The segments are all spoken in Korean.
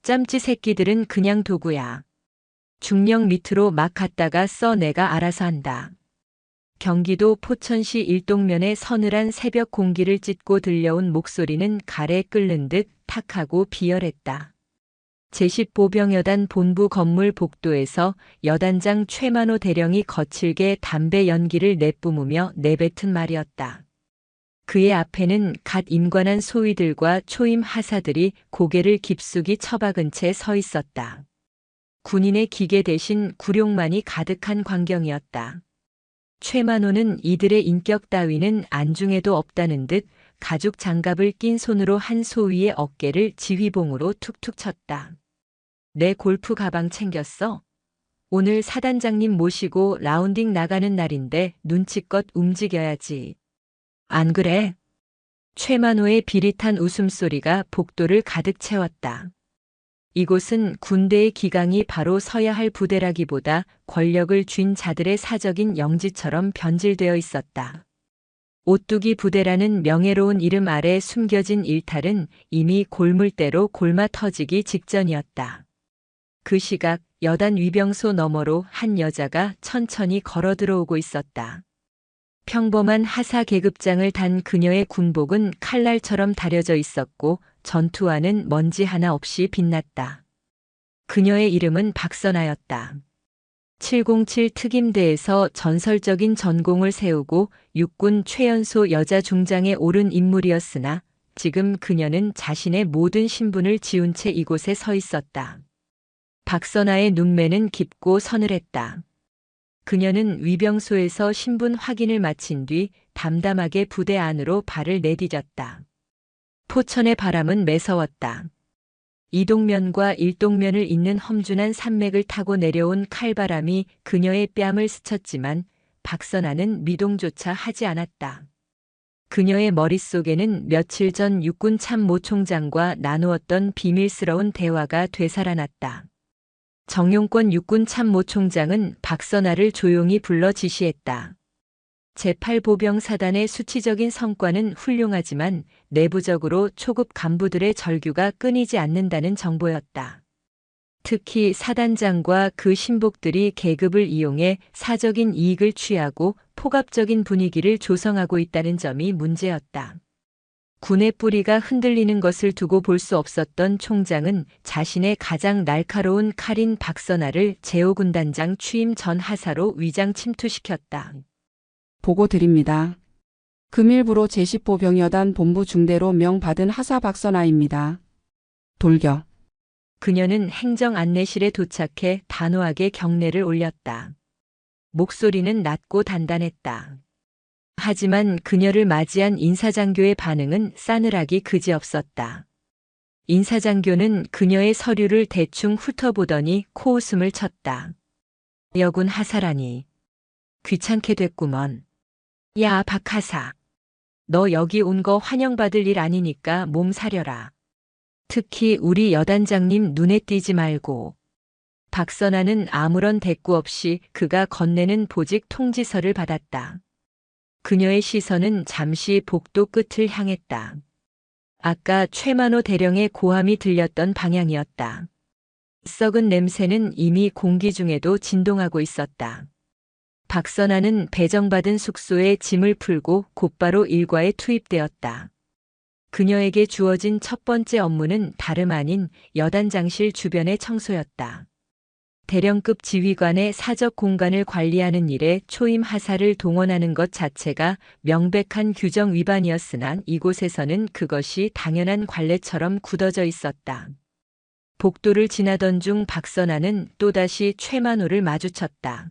짬찌 새끼들은 그냥 도구야. 중령 밑으로 막 갔다가 써 내가 알아서 한다. 경기도 포천시 일동면의 서늘한 새벽 공기를 찢고 들려온 목소리는 가래 끓는 듯 탁하고 비열했다. 제10보병여단 본부 건물 복도에서 여단장 최만호 대령이 거칠게 담배 연기를 내뿜으며 내뱉은 말이었다. 그의 앞에는 갓 임관한 소위들과 초임 하사들이 고개를 깊숙이 처박은 채 서 있었다. 군인의 기계 대신 굴욕만이 가득한 광경이었다. 최만호는 이들의 인격 따위는 안중에도 없다는 듯 가죽 장갑을 낀 손으로 한 소위의 어깨를 지휘봉으로 툭툭 쳤다. 내 골프 가방 챙겼어? 오늘 사단장님 모시고 라운딩 나가는 날인데 눈치껏 움직여야지. 안 그래? 최만호의 비릿한 웃음소리가 복도를 가득 채웠다. 이곳은 군대의 기강이 바로 서야 할 부대라기보다 권력을 쥔 자들의 사적인 영지처럼 변질되어 있었다. 오뚜기 부대라는 명예로운 이름 아래 숨겨진 일탈은 이미 골물대로 골마 터지기 직전이었다. 그 시각 여단 위병소 너머로 한 여자가 천천히 걸어 들어오고 있었다. 평범한 하사 계급장을 단 그녀의 군복은 칼날처럼 다려져 있었고 전투화는 먼지 하나 없이 빛났다. 그녀의 이름은 박선아였다. 707 특임대에서 전설적인 전공을 세우고 육군 최연소 여자 중장에 오른 인물이었으나 지금 그녀는 자신의 모든 신분을 지운 채 이곳에 서 있었다. 박선아의 눈매는 깊고 서늘했다. 그녀는 위병소에서 신분 확인을 마친 뒤 담담하게 부대 안으로 발을 내디뎠다. 포천의 바람은 매서웠다. 이동면과 일동면을 잇는 험준한 산맥을 타고 내려온 칼바람이 그녀의 뺨을 스쳤지만 박선아는 미동조차 하지 않았다. 그녀의 머릿속에는 며칠 전 육군 참모총장과 나누었던 비밀스러운 대화가 되살아났다. 정용권 육군 참모총장은 박선아를 조용히 불러 지시했다. 제8보병 사단의 수치적인 성과는 훌륭하지만 내부적으로 초급 간부들의 절규가 끊이지 않는다는 정보였다. 특히 사단장과 그 신복들이 계급을 이용해 사적인 이익을 취하고 폭압적인 분위기를 조성하고 있다는 점이 문제였다. 군의 뿌리가 흔들리는 것을 두고 볼 수 없었던 총장은 자신의 가장 날카로운 칼인 박선아를 제5군단장 취임 전 하사로 위장 침투시켰다. 보고 드립니다. 금일부로 제10보병여단 본부 중대로 명받은 하사 박선아입니다. 돌격. 그녀는 행정 안내실에 도착해 단호하게 경례를 올렸다. 목소리는 낮고 단단했다. 하지만 그녀를 맞이한 인사장교의 반응은 싸늘하기 그지없었다. 인사장교는 그녀의 서류를 대충 훑어보더니 코웃음을 쳤다. 여군 하사라니. 귀찮게 됐구먼. 야, 박하사. 너 여기 온 거 환영받을 일 아니니까 몸 사려라. 특히 우리 여단장님 눈에 띄지 말고. 박선아는 아무런 대꾸 없이 그가 건네는 보직 통지서를 받았다. 그녀의 시선은 잠시 복도 끝을 향했다. 아까 최만호 대령의 고함이 들렸던 방향이었다. 썩은 냄새는 이미 공기 중에도 진동하고 있었다. 박선아는 배정받은 숙소에 짐을 풀고 곧바로 일과에 투입되었다. 그녀에게 주어진 첫 번째 업무는 다름 아닌 여단장실 주변의 청소였다. 대령급 지휘관의 사적 공간을 관리하는 일에 초임 하사를 동원하는 것 자체가 명백한 규정 위반이었으나 이곳에서는 그것이 당연한 관례처럼 굳어져 있었다. 복도를 지나던 중 박선아는 또다시 최만호를 마주쳤다.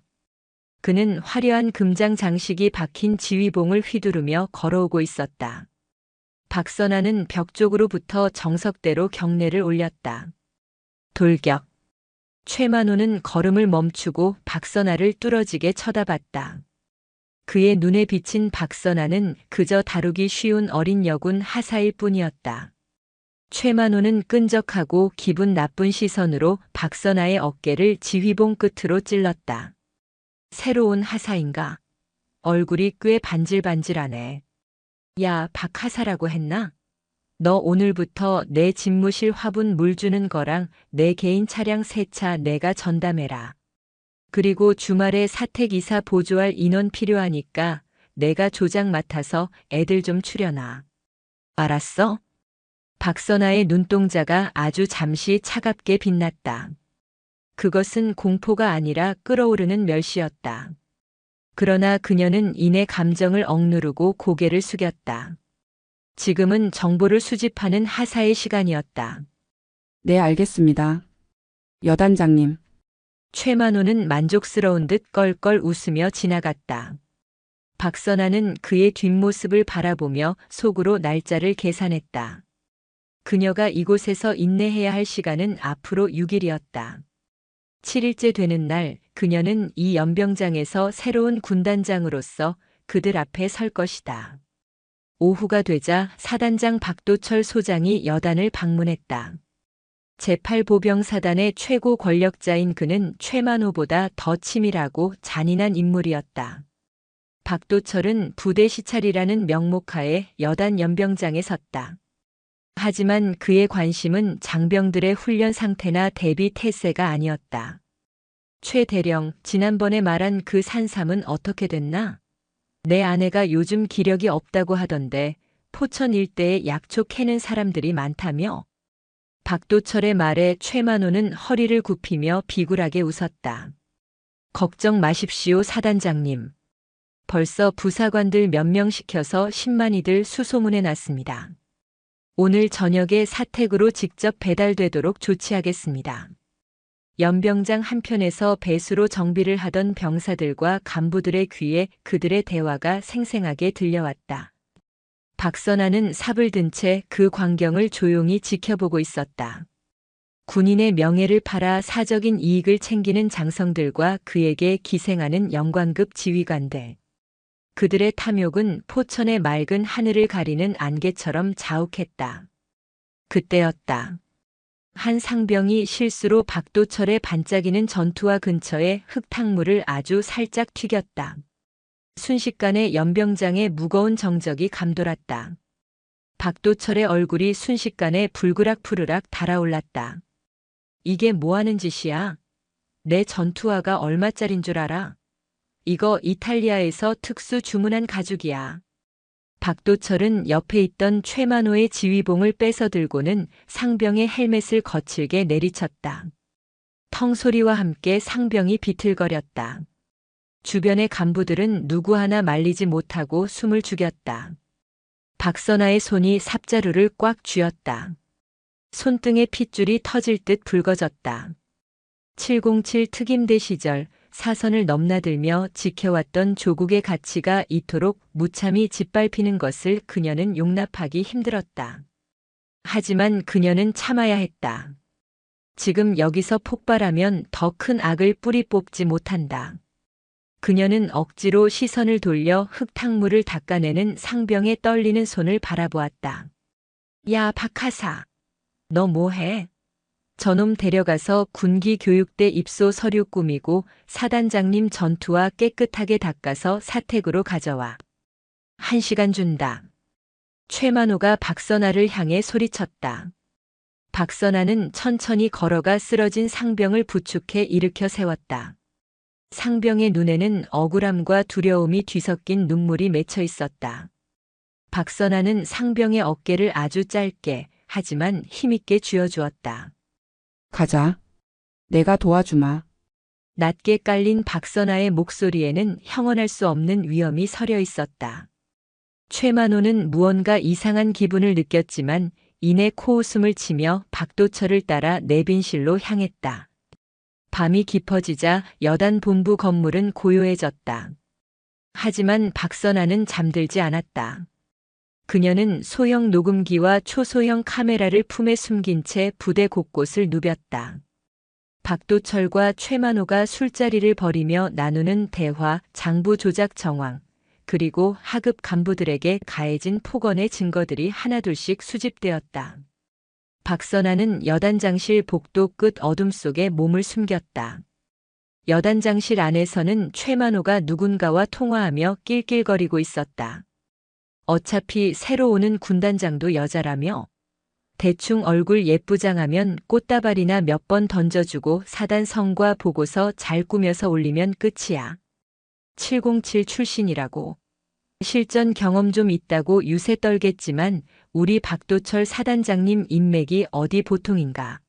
그는 화려한 금장 장식이 박힌 지휘봉을 휘두르며 걸어오고 있었다. 박선아는 벽 쪽으로부터 정석대로 경례를 올렸다. 돌격. 최만호는 걸음을 멈추고 박선아를 뚫어지게 쳐다봤다. 그의 눈에 비친 박선아는 그저 다루기 쉬운 어린 여군 하사일 뿐이었다. 최만호는 끈적하고 기분 나쁜 시선으로 박선아의 어깨를 지휘봉 끝으로 찔렀다. 새로운 하사인가? 얼굴이 꽤 반질반질하네. 야, 박하사라고 했나? 너 오늘부터 내 집무실 화분 물 주는 거랑 내 개인 차량 세차 내가 전담해라. 그리고 주말에 사택이사 보조할 인원 필요하니까 내가 조장 맡아서 애들 좀 추려놔. 알았어? 박선아의 눈동자가 아주 잠시 차갑게 빛났다. 그것은 공포가 아니라 끓어오르는 멸시였다. 그러나 그녀는 이내 감정을 억누르고 고개를 숙였다. 지금은 정보를 수집하는 하사의 시간이었다. 네, 알겠습니다. 여단장님, 최만호는 만족스러운 듯 껄껄 웃으며 지나갔다. 박선아는 그의 뒷모습을 바라보며 속으로 날짜를 계산했다. 그녀가 이곳에서 인내해야 할 시간은 앞으로 6일이었다. 7일째 되는 날 그녀는 이 연병장에서 새로운 군단장으로서 그들 앞에 설 것이다. 오후가 되자 사단장 박도철 소장이 여단을 방문했다. 제8보병사단의 최고 권력자인 그는 최만호보다 더 치밀하고 잔인한 인물이었다. 박도철은 부대 시찰이라는 명목하에 여단 연병장에 섰다. 하지만 그의 관심은 장병들의 훈련 상태나 대비 태세가 아니었다. 최 대령, 지난번에 말한 그 산삼은 어떻게 됐나? 내 아내가 요즘 기력이 없다고 하던데 포천 일대에 약초 캐는 사람들이 많다며? 박도철의 말에 최만호는 허리를 굽히며 비굴하게 웃었다. 걱정 마십시오, 사단장님. 벌써 부사관들 몇 명 시켜서 10만이들 수소문해 놨습니다. 오늘 저녁에 사택으로 직접 배달되도록 조치하겠습니다. 연병장 한편에서 배수로 정비를 하던 병사들과 간부들의 귀에 그들의 대화가 생생하게 들려왔다. 박선아는 삽을 든 채 그 광경을 조용히 지켜보고 있었다. 군인의 명예를 팔아 사적인 이익을 챙기는 장성들과 그에게 기생하는 영관급 지휘관들. 그들의 탐욕은 포천의 맑은 하늘을 가리는 안개처럼 자욱했다. 그때였다. 한 상병이 실수로 박도철의 반짝이는 전투화 근처에 흙탕물을 아주 살짝 튀겼다. 순식간에 연병장의 무거운 정적이 감돌았다. 박도철의 얼굴이 순식간에 불그락푸르락 달아올랐다. 이게 뭐하는 짓이야? 내 전투화가 얼마짜린 줄 알아? 이거 이탈리아에서 특수 주문한 가죽이야. 박도철은 옆에 있던 최만호의 지휘봉을 뺏어 들고는 상병의 헬멧을 거칠게 내리쳤다. 텅 소리와 함께 상병이 비틀거렸다. 주변의 간부들은 누구 하나 말리지 못하고 숨을 죽였다. 박선아의 손이 삽자루를 꽉 쥐었다. 손등의 핏줄이 터질 듯 붉어졌다. 707 특임대 시절 사선을 넘나들며 지켜왔던 조국의 가치가 이토록 무참히 짓밟히는 것을 그녀는 용납하기 힘들었다. 하지만 그녀는 참아야 했다. 지금 여기서 폭발하면 더 큰 악을 뿌리 뽑지 못한다. 그녀는 억지로 시선을 돌려 흙탕물을 닦아내는 상병의 떨리는 손을 바라보았다. 야, 박하사. 너 뭐해? 저놈 데려가서 군기 교육대 입소 서류 꾸미고 사단장님 전투와 깨끗하게 닦아서 사택으로 가져와. 1시간 준다. 최만호가 박선아를 향해 소리쳤다. 박선아는 천천히 걸어가 쓰러진 상병을 부축해 일으켜 세웠다. 상병의 눈에는 억울함과 두려움이 뒤섞인 눈물이 맺혀 있었다. 박선아는 상병의 어깨를 아주 짧게 하지만 힘있게 쥐어주었다. 가자. 내가 도와주마. 낮게 깔린 박선아의 목소리에는 형언할 수 없는 위험이 서려 있었다. 최만호는 무언가 이상한 기분을 느꼈지만 이내 코웃음을 치며 박도철을 따라 내빈실로 향했다. 밤이 깊어지자 여단 본부 건물은 고요해졌다. 하지만 박선아는 잠들지 않았다. 그녀는 소형 녹음기와 초소형 카메라를 품에 숨긴 채 부대 곳곳을 누볐다. 박도철과 최만호가 술자리를 벌이며 나누는 대화, 장부 조작 정황, 그리고 하급 간부들에게 가해진 폭언의 증거들이 하나둘씩 수집되었다. 박선아는 여단장실 복도 끝 어둠 속에 몸을 숨겼다. 여단장실 안에서는 최만호가 누군가와 통화하며 낄낄거리고 있었다. 어차피 새로 오는 군단장도 여자라며 대충 얼굴 예쁘장하면 꽃다발이나 몇 번 던져주고 사단 성과 보고서 잘 꾸며서 올리면 끝이야. 707 출신이라고. 실전 경험 좀 있다고 유세 떨겠지만 우리 박도철 사단장님 인맥이 어디 보통인가.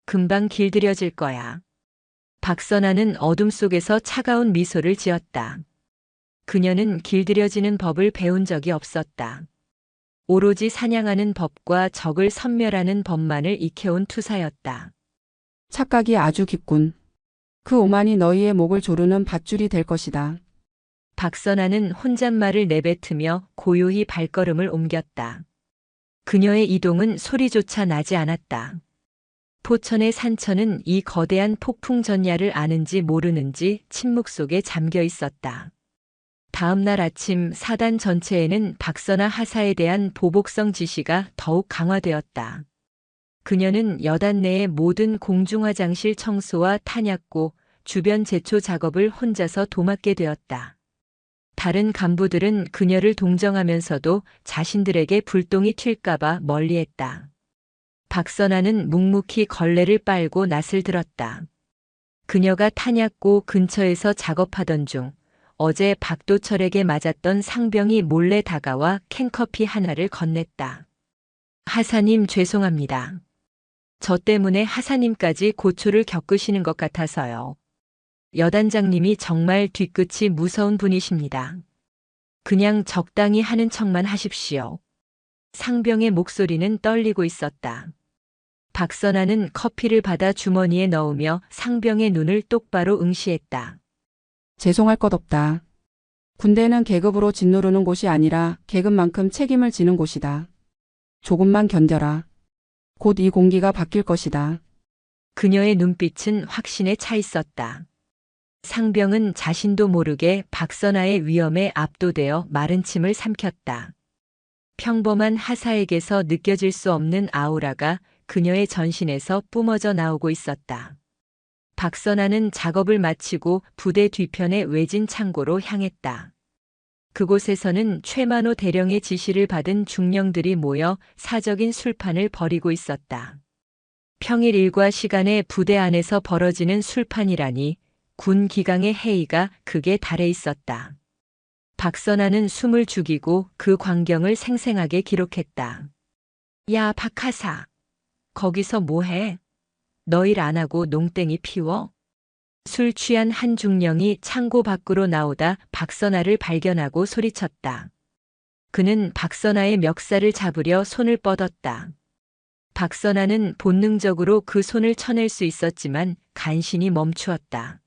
금방 길들여질 거야. 박선아는 어둠 속에서 차가운 미소를 지었다. 그녀는 길들여지는 법을 배운 적이 없었다. 오로지 사냥하는 법과 적을 섬멸하는 법만을 익혀온 투사였다. 착각이 아주 깊군. 그 오만이 너희의 목을 조르는 밧줄이 될 것이다. 박선아는 혼잣말을 내뱉으며 고요히 발걸음을 옮겼다. 그녀의 이동은 소리조차 나지 않았다. 포천의 산천은 이 거대한 폭풍 전야를 아는지 모르는지 침묵 속에 잠겨 있었다. 다음 날 아침 사단 전체에는 박선아 하사에 대한 보복성 지시가 더욱 강화되었다. 그녀는 여단 내의 모든 공중화장실 청소와 탄약고, 주변 제초 작업을 혼자서 도맡게 되었다. 다른 간부들은 그녀를 동정하면서도 자신들에게 불똥이 튈까봐 멀리했다. 박선아는 묵묵히 걸레를 빨고 낫을 들었다. 그녀가 탄약고 근처에서 작업하던 중 어제 박도철에게 맞았던 상병이 몰래 다가와 캔커피 하나를 건넸다. 하사님 죄송합니다. 저 때문에 하사님까지 고초를 겪으시는 것 같아서요. 여단장님이 정말 뒤끝이 무서운 분이십니다. 그냥 적당히 하는 척만 하십시오. 상병의 목소리는 떨리고 있었다. 박선아는 커피를 받아 주머니에 넣으며 상병의 눈을 똑바로 응시했다. 죄송할 것 없다. 군대는 계급으로 짓누르는 곳이 아니라 계급만큼 책임을 지는 곳이다. 조금만 견뎌라. 곧 이 공기가 바뀔 것이다. 그녀의 눈빛은 확신에 차 있었다. 상병은 자신도 모르게 박선아의 위험에 압도되어 마른 침을 삼켰다. 평범한 하사에게서 느껴질 수 없는 아우라가 그녀의 전신에서 뿜어져 나오고 있었다. 박선아는 작업을 마치고 부대 뒤편의 외진 창고로 향했다. 그곳에서는 최만호 대령의 지시를 받은 중령들이 모여 사적인 술판을 벌이고 있었다. 평일 일과 시간에 부대 안에서 벌어지는 술판이라니 군 기강의 해이가 극에 달해 있었다. 박선아는 숨을 죽이고 그 광경을 생생하게 기록했다. 야, 박하사. 거기서 뭐해? 너 일 안 하고 농땡이 피워? 술 취한 한 중령이 창고 밖으로 나오다 박선아를 발견하고 소리쳤다. 그는 박선아의 멱살을 잡으려 손을 뻗었다. 박선아는 본능적으로 그 손을 쳐낼 수 있었지만 간신히 멈추었다.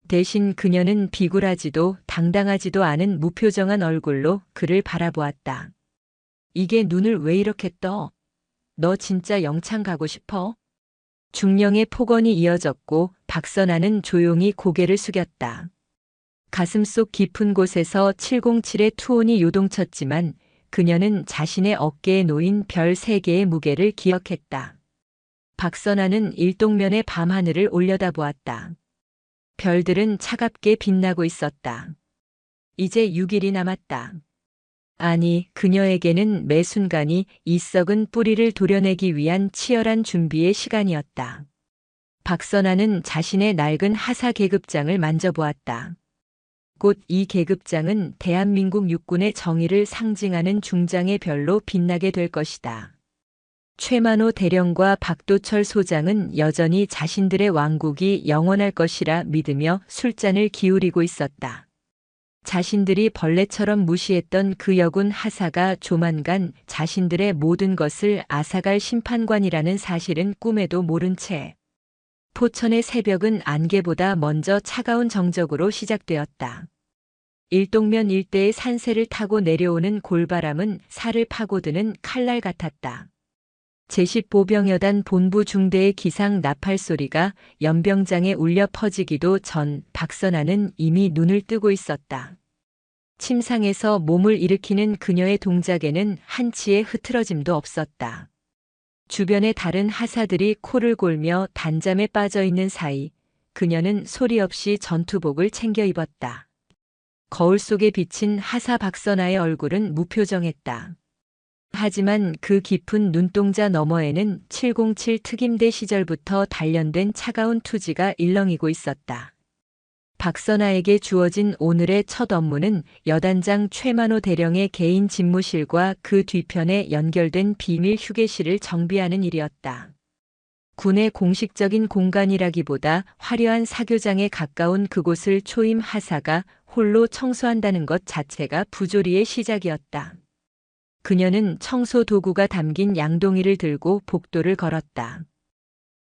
대신 그녀는 비굴하지도 당당하지도 않은 무표정한 얼굴로 그를 바라보았다. 이게 눈을 왜 이렇게 떠? 너 진짜 영창 가고 싶어? 중령의 폭언이 이어졌고 박선아는 조용히 고개를 숙였다. 가슴속 깊은 곳에서 707의 투혼이 요동쳤지만 그녀는 자신의 어깨에 놓인 별 3개의 무게를 기억했다. 박선아는 일동면의 밤하늘을 올려다보았다. 별들은 차갑게 빛나고 있었다. 이제 6일이 남았다. 아니, 그녀에게는 매 순간이 이 썩은 뿌리를 도려내기 위한 치열한 준비의 시간이었다. 박선아는 자신의 낡은 하사 계급장을 만져보았다. 곧 이 계급장은 대한민국 육군의 정의를 상징하는 중장의 별로 빛나게 될 것이다. 최만호 대령과 박도철 소장은 여전히 자신들의 왕국이 영원할 것이라 믿으며 술잔을 기울이고 있었다. 자신들이 벌레처럼 무시했던 그 여군 하사가 조만간 자신들의 모든 것을 앗아갈 심판관이라는 사실은 꿈에도 모른 채 포천의 새벽은 안개보다 먼저 차가운 정적으로 시작되었다. 일동면 일대의 산세를 타고 내려오는 골바람은 살을 파고드는 칼날 같았다. 제10보병여단 본부 중대의 기상 나팔 소리가 연병장에 울려 퍼지기도 전 박선아는 이미 눈을 뜨고 있었다. 침상에서 몸을 일으키는 그녀의 동작에는 한치의 흐트러짐도 없었다. 주변의 다른 하사들이 코를 골며 단잠에 빠져 있는 사이 그녀는 소리 없이 전투복을 챙겨 입었다. 거울 속에 비친 하사 박선아의 얼굴은 무표정했다. 하지만 그 깊은 눈동자 너머에는 707 특임대 시절부터 단련된 차가운 투지가 일렁이고 있었다. 박선아에게 주어진 오늘의 첫 업무는 여단장 최만호 대령의 개인 집무실과 그 뒤편에 연결된 비밀 휴게실을 정비하는 일이었다. 군의 공식적인 공간이라기보다 화려한 사교장에 가까운 그곳을 초임 하사가 홀로 청소한다는 것 자체가 부조리의 시작이었다. 그녀는 청소 도구가 담긴 양동이를 들고 복도를 걸었다.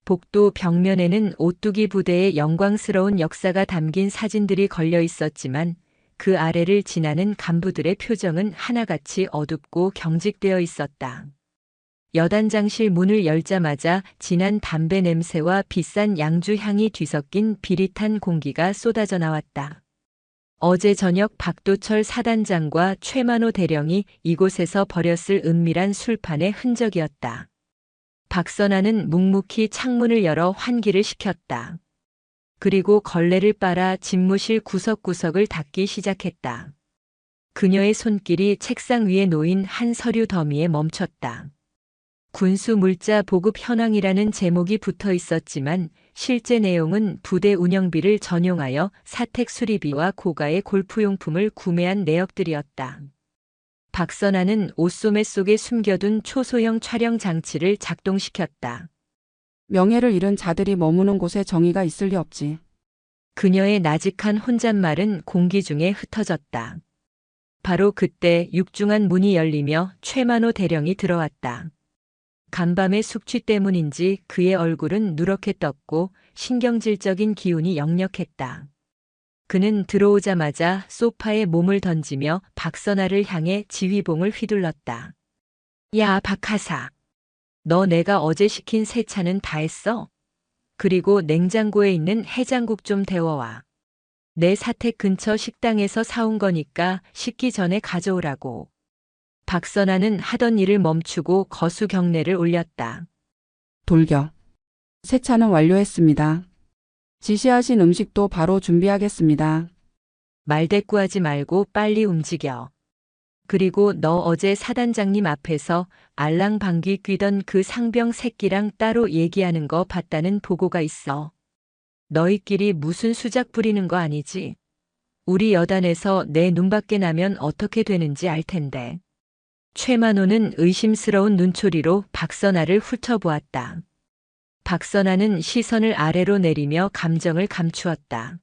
복도 벽면에는 오뚜기 부대의 영광스러운 역사가 담긴 사진들이 걸려 있었지만 그 아래를 지나는 간부들의 표정은 하나같이 어둡고 경직되어 있었다. 여단장실 문을 열자마자 진한 담배 냄새와 비싼 양주 향이 뒤섞인 비릿한 공기가 쏟아져 나왔다. 어제 저녁 박도철 사단장과 최만호 대령이 이곳에서 버렸을 은밀한 술판의 흔적이었다. 박선아는 묵묵히 창문을 열어 환기를 시켰다. 그리고 걸레를 빨아 집무실 구석구석을 닦기 시작했다. 그녀의 손길이 책상 위에 놓인 한 서류 더미에 멈췄다. 군수 물자 보급 현황이라는 제목이 붙어 있었지만 실제 내용은 부대 운영비를 전용하여 사택 수리비와 고가의 골프용품을 구매한 내역들이었다. 박선아는 옷소매 속에 숨겨둔 초소형 촬영 장치를 작동시켰다. 명예를 잃은 자들이 머무는 곳에 정의가 있을 리 없지. 그녀의 나직한 혼잣말은 공기 중에 흩어졌다. 바로 그때 육중한 문이 열리며 최만호 대령이 들어왔다. 간밤의 숙취 때문인지 그의 얼굴은 누렇게 떴고 신경질적인 기운이 역력했다. 그는 들어오자마자 소파에 몸을 던지며 박선아를 향해 지휘봉을 휘둘렀다. 야, 박하사. 너 내가 어제 시킨 세차는 다 했어? 그리고 냉장고에 있는 해장국 좀 데워와. 내 사택 근처 식당에서 사온 거니까 식기 전에 가져오라고. 박선아는 하던 일을 멈추고 거수 경례를 올렸다. 돌격. 세차는 완료했습니다. 지시하신 음식도 바로 준비하겠습니다. 말대꾸하지 말고 빨리 움직여. 그리고 너 어제 사단장님 앞에서 알랑방귀 뀌던 그 상병 새끼랑 따로 얘기하는 거 봤다는 보고가 있어. 너희끼리 무슨 수작 부리는 거 아니지? 우리 여단에서 내 눈밖에 나면 어떻게 되는지 알 텐데. 최만호는 의심스러운 눈초리로 박선아를 훑어보았다. 박선아는 시선을 아래로 내리며 감정을 감추었다.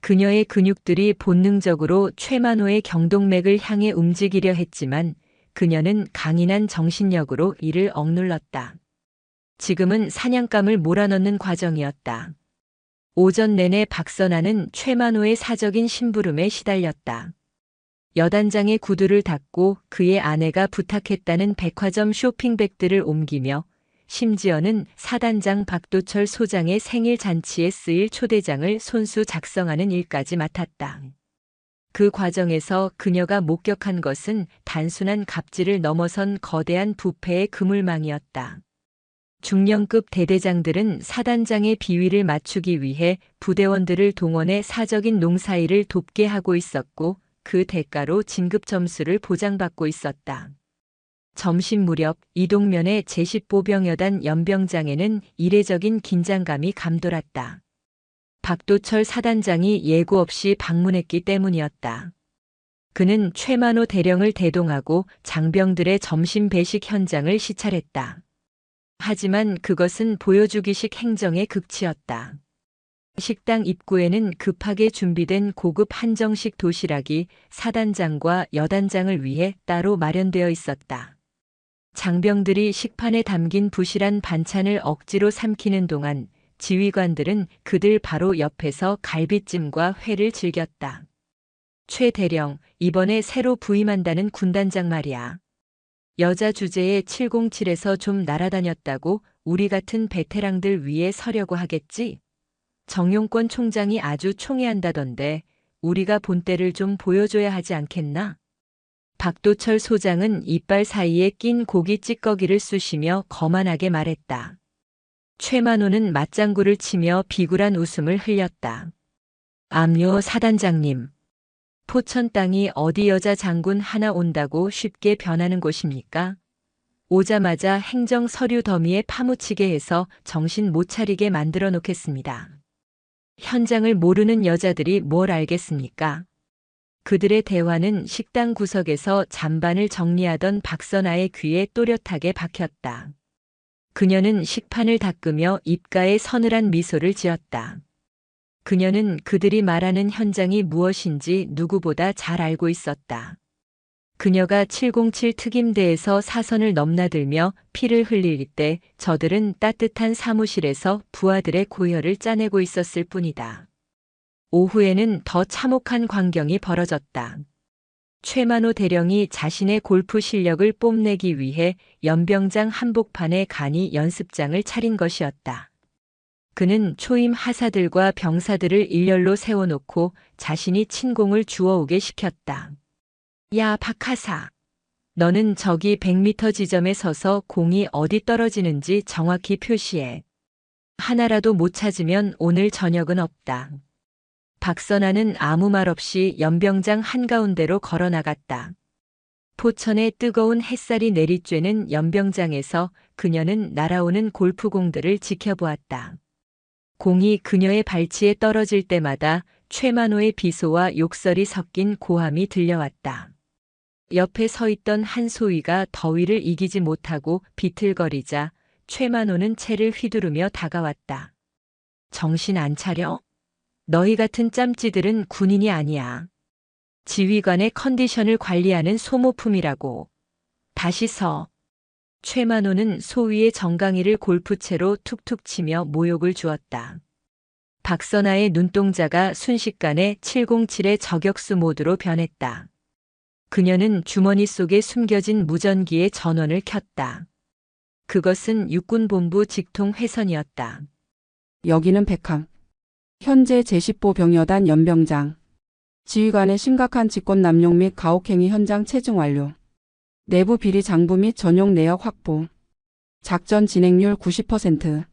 그녀의 근육들이 본능적으로 최만호의 경동맥을 향해 움직이려 했지만 그녀는 강인한 정신력으로 이를 억눌렀다. 지금은 사냥감을 몰아넣는 과정이었다. 오전 내내 박선아는 최만호의 사적인 심부름에 시달렸다. 여단장의 구두를 닦고 그의 아내가 부탁했다는 백화점 쇼핑백들을 옮기며 심지어는 사단장 박도철 소장의 생일 잔치에 쓰일 초대장을 손수 작성하는 일까지 맡았다. 그 과정에서 그녀가 목격한 것은 단순한 갑질을 넘어선 거대한 부패의 그물망이었다. 중령급 대대장들은 사단장의 비위를 맞추기 위해 부대원들을 동원해 사적인 농사일을 돕게 하고 있었고 그 대가로 진급 점수를 보장받고 있었다. 점심 무렵 이동면의 제10보병여단 연병장에는 이례적인 긴장감이 감돌았다. 박도철 사단장이 예고 없이 방문했기 때문이었다. 그는 최만호 대령을 대동하고 장병들의 점심 배식 현장을 시찰했다. 하지만 그것은 보여주기식 행정의 극치였다. 식당 입구에는 급하게 준비된 고급 한정식 도시락이 사단장과 여단장을 위해 따로 마련되어 있었다. 장병들이 식판에 담긴 부실한 반찬을 억지로 삼키는 동안 지휘관들은 그들 바로 옆에서 갈비찜과 회를 즐겼다. 최 대령, 이번에 새로 부임한다는 군단장 말이야. 여자 주제에 707에서 좀 날아다녔다고 우리 같은 베테랑들 위에 서려고 하겠지? 정용권 총장이 아주 총애한다던데 우리가 본때를 좀 보여줘야 하지 않겠나? 박도철 소장은 이빨 사이에 낀 고기 찌꺼기를 쑤시며 거만하게 말했다. 최만호는 맞장구를 치며 비굴한 웃음을 흘렸다. 암요 사단장님. 포천 땅이 어디 여자 장군 하나 온다고 쉽게 변하는 곳입니까? 오자마자 행정 서류 더미에 파묻히게 해서 정신 못 차리게 만들어 놓겠습니다. 현장을 모르는 여자들이 뭘 알겠습니까? 그들의 대화는 식당 구석에서 잔반을 정리하던 박선아의 귀에 또렷하게 박혔다. 그녀는 식판을 닦으며 입가에 서늘한 미소를 지었다. 그녀는 그들이 말하는 현장이 무엇인지 누구보다 잘 알고 있었다. 그녀가 707 특임대에서 사선을 넘나들며 피를 흘릴 때 저들은 따뜻한 사무실에서 부하들의 고열을 짜내고 있었을 뿐이다. 오후에는 더 참혹한 광경이 벌어졌다. 최만호 대령이 자신의 골프 실력을 뽐내기 위해 연병장 한복판에 간이 연습장을 차린 것이었다. 그는 초임 하사들과 병사들을 일렬로 세워놓고 자신이 친공을 주워오게 시켰다. 야, 박하사. 너는 저기 100m 지점에 서서 공이 어디 떨어지는지 정확히 표시해. 하나라도 못 찾으면 오늘 저녁은 없다. 박선아는 아무 말 없이 연병장 한가운데로 걸어 나갔다. 포천의 뜨거운 햇살이 내리쬐는 연병장에서 그녀는 날아오는 골프공들을 지켜보았다. 공이 그녀의 발치에 떨어질 때마다 최만호의 비소와 욕설이 섞인 고함이 들려왔다. 옆에 서 있던 한 소위가 더위를 이기지 못하고 비틀거리자 최만호는 채를 휘두르며 다가왔다. 정신 안 차려? 너희 같은 짬찌들은 군인이 아니야. 지휘관의 컨디션을 관리하는 소모품이라고. 다시 서. 최만호는 소위의 정강이를 골프채로 툭툭 치며 모욕을 주었다. 박선아의 눈동자가 순식간에 707의 저격수 모드로 변했다. 그녀는 주머니 속에 숨겨진 무전기의 전원을 켰다. 그것은 육군본부 직통 회선이었다. 여기는 백항. 현재 제10보 병여단 연병장. 지휘관의 심각한 직권남용 및 가혹행위 현장 체증 완료. 내부 비리 장부 및 전용 내역 확보. 작전 진행률 90%.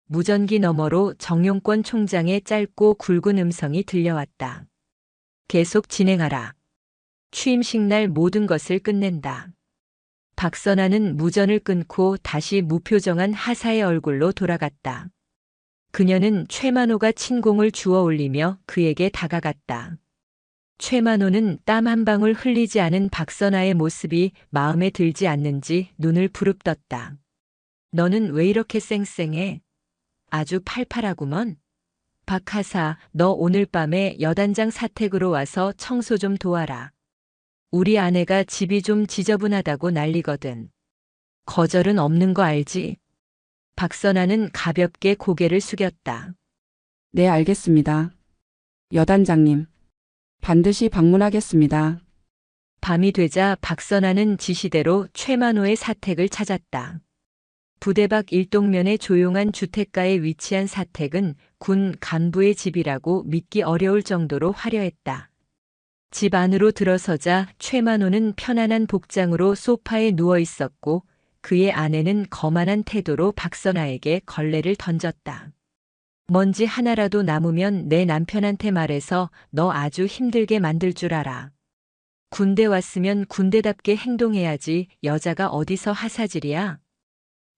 무전기 너머로 정용권 총장의 짧고 굵은 음성이 들려왔다. 계속 진행하라. 취임식 날 모든 것을 끝낸다. 박선아는 무전을 끊고 다시 무표정한 하사의 얼굴로 돌아갔다. 그녀는 최만호가 친공을 주워 올리며 그에게 다가갔다. 최만호는 땀 한 방울 흘리지 않은 박선아의 모습이 마음에 들지 않는지 눈을 부릅떴다. 너는 왜 이렇게 쌩쌩해? 아주 팔팔하구먼. 박하사, 너 오늘 밤에 여단장 사택으로 와서 청소 좀 도와라. 우리 아내가 집이 좀 지저분하다고 난리거든. 거절은 없는 거 알지? 박선아는 가볍게 고개를 숙였다. 네, 알겠습니다. 여단장님. 반드시 방문하겠습니다. 밤이 되자 박선아는 지시대로 최만호의 사택을 찾았다. 부대 밖 일동면의 조용한 주택가에 위치한 사택은 군 간부의 집이라고 믿기 어려울 정도로 화려했다. 집 안으로 들어서자 최만호는 편안한 복장으로 소파에 누워 있었고 그의 아내는 거만한 태도로 박선아에게 걸레를 던졌다. 먼지 하나라도 남으면 내 남편한테 말해서 너 아주 힘들게 만들 줄 알아. 군대 왔으면 군대답게 행동해야지 여자가 어디서 하사질이야?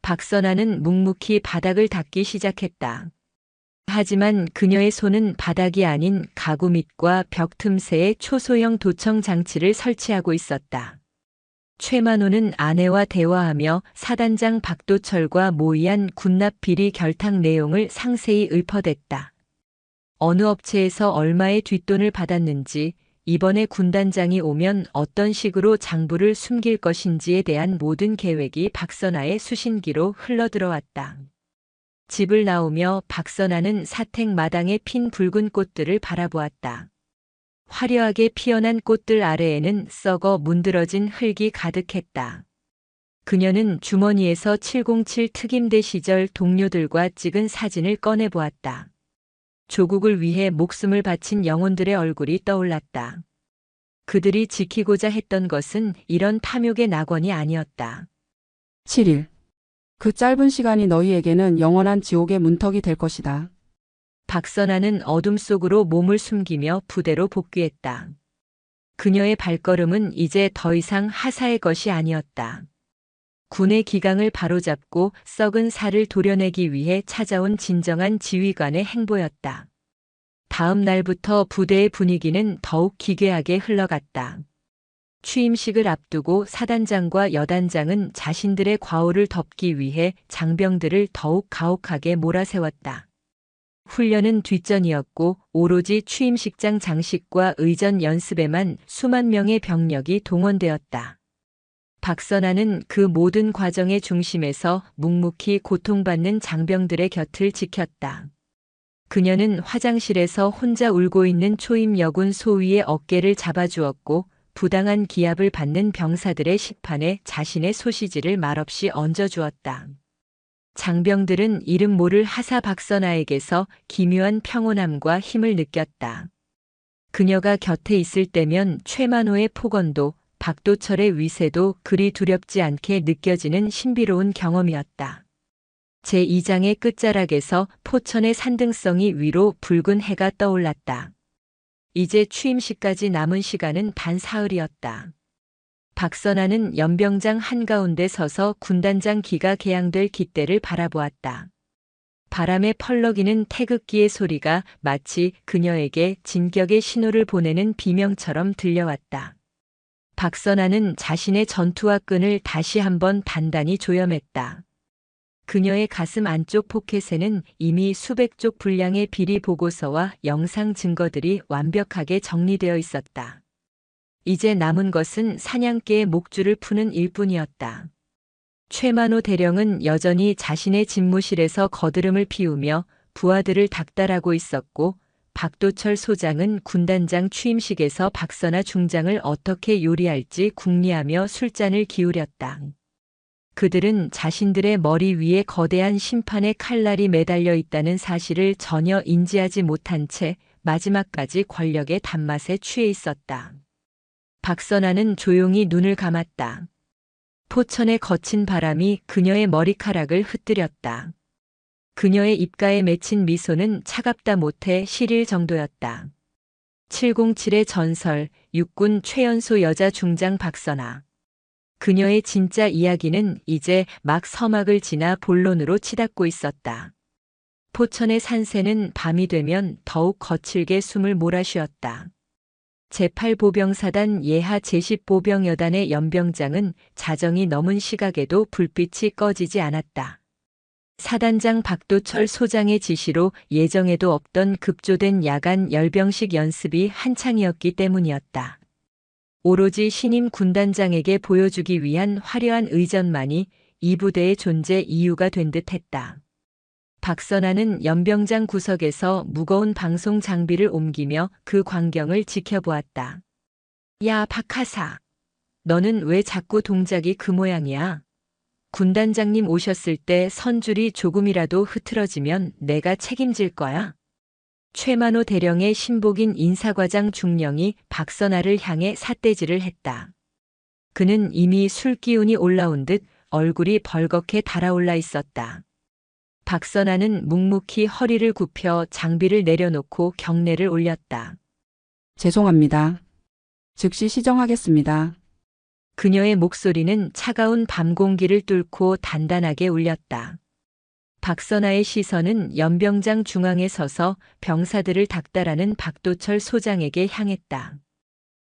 박선아는 묵묵히 바닥을 닦기 시작했다. 하지만 그녀의 손은 바닥이 아닌 가구 밑과 벽 틈새에 초소형 도청 장치를 설치하고 있었다. 최만호는 아내와 대화하며 사단장 박도철과 모의한 군납 비리 결탁 내용을 상세히 읊어댔다. 어느 업체에서 얼마의 뒷돈을 받았는지, 이번에 군단장이 오면 어떤 식으로 장부를 숨길 것인지에 대한 모든 계획이 박선아의 수신기로 흘러들어왔다. 집을 나오며 박선아는 사택 마당에 핀 붉은 꽃들을 바라보았다. 화려하게 피어난 꽃들 아래에는 썩어 문드러진 흙이 가득했다. 그녀는 주머니에서 707 특임대 시절 동료들과 찍은 사진을 꺼내보았다. 조국을 위해 목숨을 바친 영혼들의 얼굴이 떠올랐다. 그들이 지키고자 했던 것은 이런 탐욕의 낙원이 아니었다. 7일. 그 짧은 시간이 너희에게는 영원한 지옥의 문턱이 될 것이다. 박선아는 어둠 속으로 몸을 숨기며 부대로 복귀했다. 그녀의 발걸음은 이제 더 이상 하사의 것이 아니었다. 군의 기강을 바로잡고 썩은 살을 도려내기 위해 찾아온 진정한 지휘관의 행보였다. 다음 날부터 부대의 분위기는 더욱 기괴하게 흘러갔다. 취임식을 앞두고 사단장과 여단장은 자신들의 과오를 덮기 위해 장병들을 더욱 가혹하게 몰아세웠다. 훈련은 뒷전이었고 오로지 취임식장 장식과 의전 연습에만 수만 명의 병력이 동원되었다. 박선아는 그 모든 과정의 중심에서 묵묵히 고통받는 장병들의 곁을 지켰다. 그녀는 화장실에서 혼자 울고 있는 초임 여군 소위의 어깨를 잡아주었고 부당한 기합을 받는 병사들의 식판에 자신의 소시지를 말없이 얹어주었다. 장병들은 이름 모를 하사 박선아에게서 기묘한 평온함과 힘을 느꼈다. 그녀가 곁에 있을 때면 최만호의 폭언도 박도철의 위세도 그리 두렵지 않게 느껴지는 신비로운 경험이었다. 제2장의 끝자락에서 포천의 산등성이 위로 붉은 해가 떠올랐다. 이제 취임식까지 남은 시간은 단 사흘이었다. 박선아는 연병장 한가운데 서서 군단장 기가 개양될 깃대를 바라보았다. 바람에 펄럭이는 태극기의 소리가 마치 그녀에게 진격의 신호를 보내는 비명처럼 들려왔다. 박선아는 자신의 전투화 끈을 다시 한번 단단히 조염했다. 그녀의 가슴 안쪽 포켓에는 이미 수백 쪽 분량의 비리 보고서와 영상 증거들이 완벽하게 정리되어 있었다. 이제 남은 것은 사냥개의 목줄을 푸는 일뿐이었다. 최만호 대령은 여전히 자신의 집무실에서 거드름을 피우며 부하들을 닥달하고 있었고 박도철 소장은 군단장 취임식에서 박선아 중장을 어떻게 요리할지 궁리하며 술잔을 기울였다. 그들은 자신들의 머리 위에 거대한 심판의 칼날이 매달려 있다는 사실을 전혀 인지하지 못한 채 마지막까지 권력의 단맛에 취해 있었다. 박선아는 조용히 눈을 감았다. 포천의 거친 바람이 그녀의 머리카락을 흩뜨렸다. 그녀의 입가에 맺힌 미소는 차갑다 못해 시릴 정도였다. 707의 전설, 육군 최연소 여자 중장 박선아. 그녀의 진짜 이야기는 이제 막 서막을 지나 본론으로 치닫고 있었다. 포천의 산세는 밤이 되면 더욱 거칠게 숨을 몰아쉬었다. 제8보병사단 예하 제10보병여단의 연병장은 자정이 넘은 시각에도 불빛이 꺼지지 않았다. 사단장 박도철 소장의 지시로 예정에도 없던 급조된 야간 열병식 연습이 한창이었기 때문이었다. 오로지 신임 군단장에게 보여주기 위한 화려한 의전만이 이 부대의 존재 이유가 된 듯했다. 박선아는 연병장 구석에서 무거운 방송 장비를 옮기며 그 광경을 지켜보았다. 야, 박하사. 너는 왜 자꾸 동작이 그 모양이야? 군단장님 오셨을 때 선줄이 조금이라도 흐트러지면 내가 책임질 거야. 최만호 대령의 신복인 인사과장 중령이 박선아를 향해 삿대질을 했다. 그는 이미 술기운이 올라온 듯 얼굴이 벌겋게 달아올라 있었다. 박선아는 묵묵히 허리를 굽혀 장비를 내려놓고 경례를 올렸다. 죄송합니다. 즉시 시정하겠습니다. 그녀의 목소리는 차가운 밤 공기를 뚫고 단단하게 울렸다. 박선아의 시선은 연병장 중앙에 서서 병사들을 닥달하는 박도철 소장에게 향했다.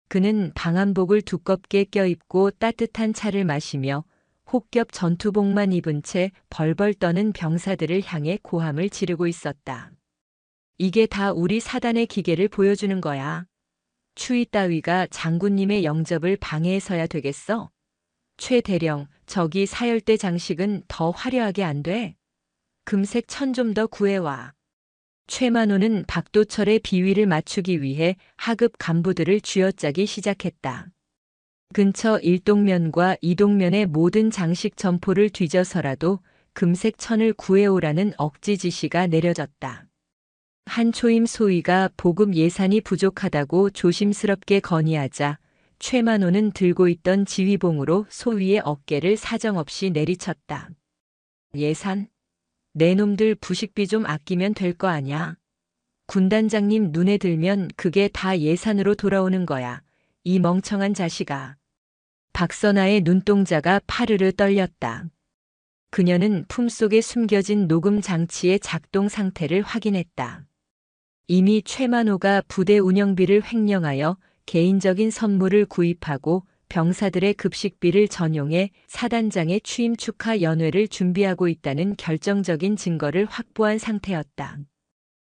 그는 방한복을 두껍게 껴입고 따뜻한 차를 마시며 혹겹 전투복만 입은 채 벌벌 떠는 병사들을 향해 고함을 지르고 있었다. 이게 다 우리 사단의 기계를 보여주는 거야. 추위 따위가 장군님의 영접을 방해해서야 되겠어? 최 대령, 저기 사열대 장식은 더 화려하게 안 돼? 금색 천 좀 더 구해와. 최만호는 박도철의 비위를 맞추기 위해 하급 간부들을 쥐어짜기 시작했다. 근처 1동면과 2동면의 모든 장식 점포를 뒤져서라도 금색 천을 구해오라는 억지 지시가 내려졌다. 한 초임 소위가 보급 예산이 부족하다고 조심스럽게 건의하자 최만호는 들고 있던 지휘봉으로 소위의 어깨를 사정없이 내리쳤다. 예산? 내 놈들 부식비 좀 아끼면 될 거 아냐. 군단장님 눈에 들면 그게 다 예산으로 돌아오는 거야. 이 멍청한 자식아. 박선아의 눈동자가 파르르 떨렸다. 그녀는 품속에 숨겨진 녹음 장치의 작동 상태를 확인했다. 이미 최만호가 부대 운영비를 횡령하여 개인적인 선물을 구입하고 병사들의 급식비를 전용해 사단장의 취임 축하 연회를 준비하고 있다는 결정적인 증거를 확보한 상태였다.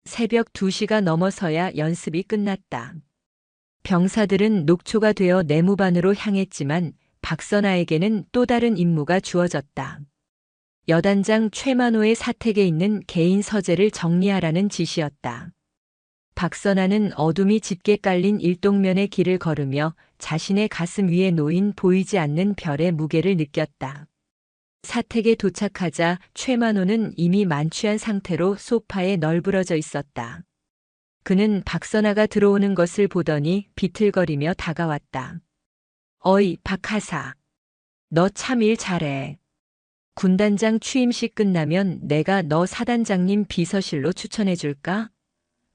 새벽 2시가 넘어서야 연습이 끝났다. 병사들은 녹초가 되어 내무반으로 향했지만 박선아에게는 또 다른 임무가 주어졌다. 여단장 최만호의 사택에 있는 개인 서재를 정리하라는 지시였다. 박선아는 어둠이 짙게 깔린 일동면의 길을 걸으며 자신의 가슴 위에 놓인 보이지 않는 별의 무게를 느꼈다. 사택에 도착하자 최만호는 이미 만취한 상태로 소파에 널브러져 있었다. 그는 박선아가 들어오는 것을 보더니 비틀거리며 다가왔다. 어이, 박하사. 너 참 일 잘해. 군단장 취임식 끝나면 내가 너 사단장님 비서실로 추천해 줄까?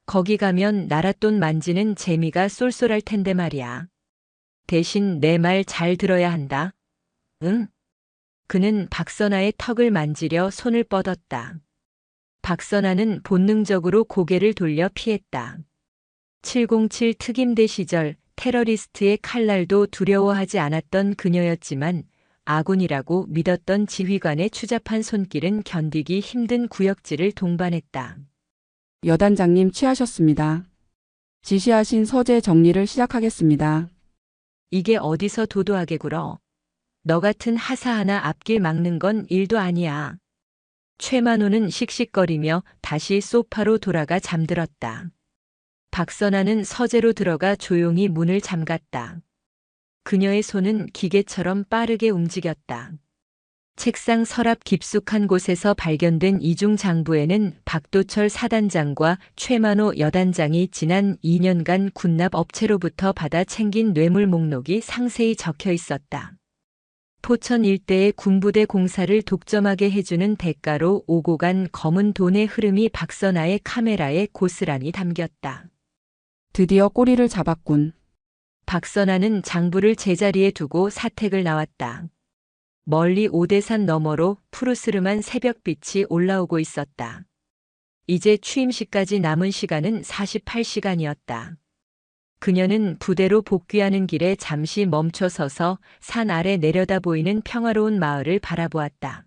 거기 가면 나랏돈 만지는 재미가 쏠쏠할 텐데 말이야. 대신 내 말 잘 들어야 한다. 응? 그는 박선아의 턱을 만지려 손을 뻗었다. 박선아는 본능적으로 고개를 돌려 피했다. 707 특임대 시절 테러리스트의 칼날도 두려워하지 않았던 그녀였지만 아군이라고 믿었던 지휘관의 추잡한 손길은 견디기 힘든 구역질을 동반했다. 여단장님 취하셨습니다. 지시하신 서재 정리를 시작하겠습니다. 이게 어디서 도도하게 굴어. 너 같은 하사 하나 앞길 막는 건 일도 아니야. 최만호는 씩씩거리며 다시 소파로 돌아가 잠들었다. 박선아는 서재로 들어가 조용히 문을 잠갔다. 그녀의 손은 기계처럼 빠르게 움직였다. 책상 서랍 깊숙한 곳에서 발견된 이중 장부에는 박도철 사단장과 최만호 여단장이 지난 2년간 군납 업체로부터 받아 챙긴 뇌물 목록이 상세히 적혀 있었다. 포천 일대의 군부대 공사를 독점하게 해주는 대가로 오고 간 검은 돈의 흐름이 박선아의 카메라에 고스란히 담겼다. 드디어 꼬리를 잡았군. 박선아는 장부를 제자리에 두고 사택을 나왔다. 멀리 오대산 너머로 푸르스름한 새벽빛이 올라오고 있었다. 이제 취임식까지 남은 시간은 48시간이었다. 그녀는 부대로 복귀하는 길에 잠시 멈춰서서 산 아래 내려다 보이는 평화로운 마을을 바라보았다.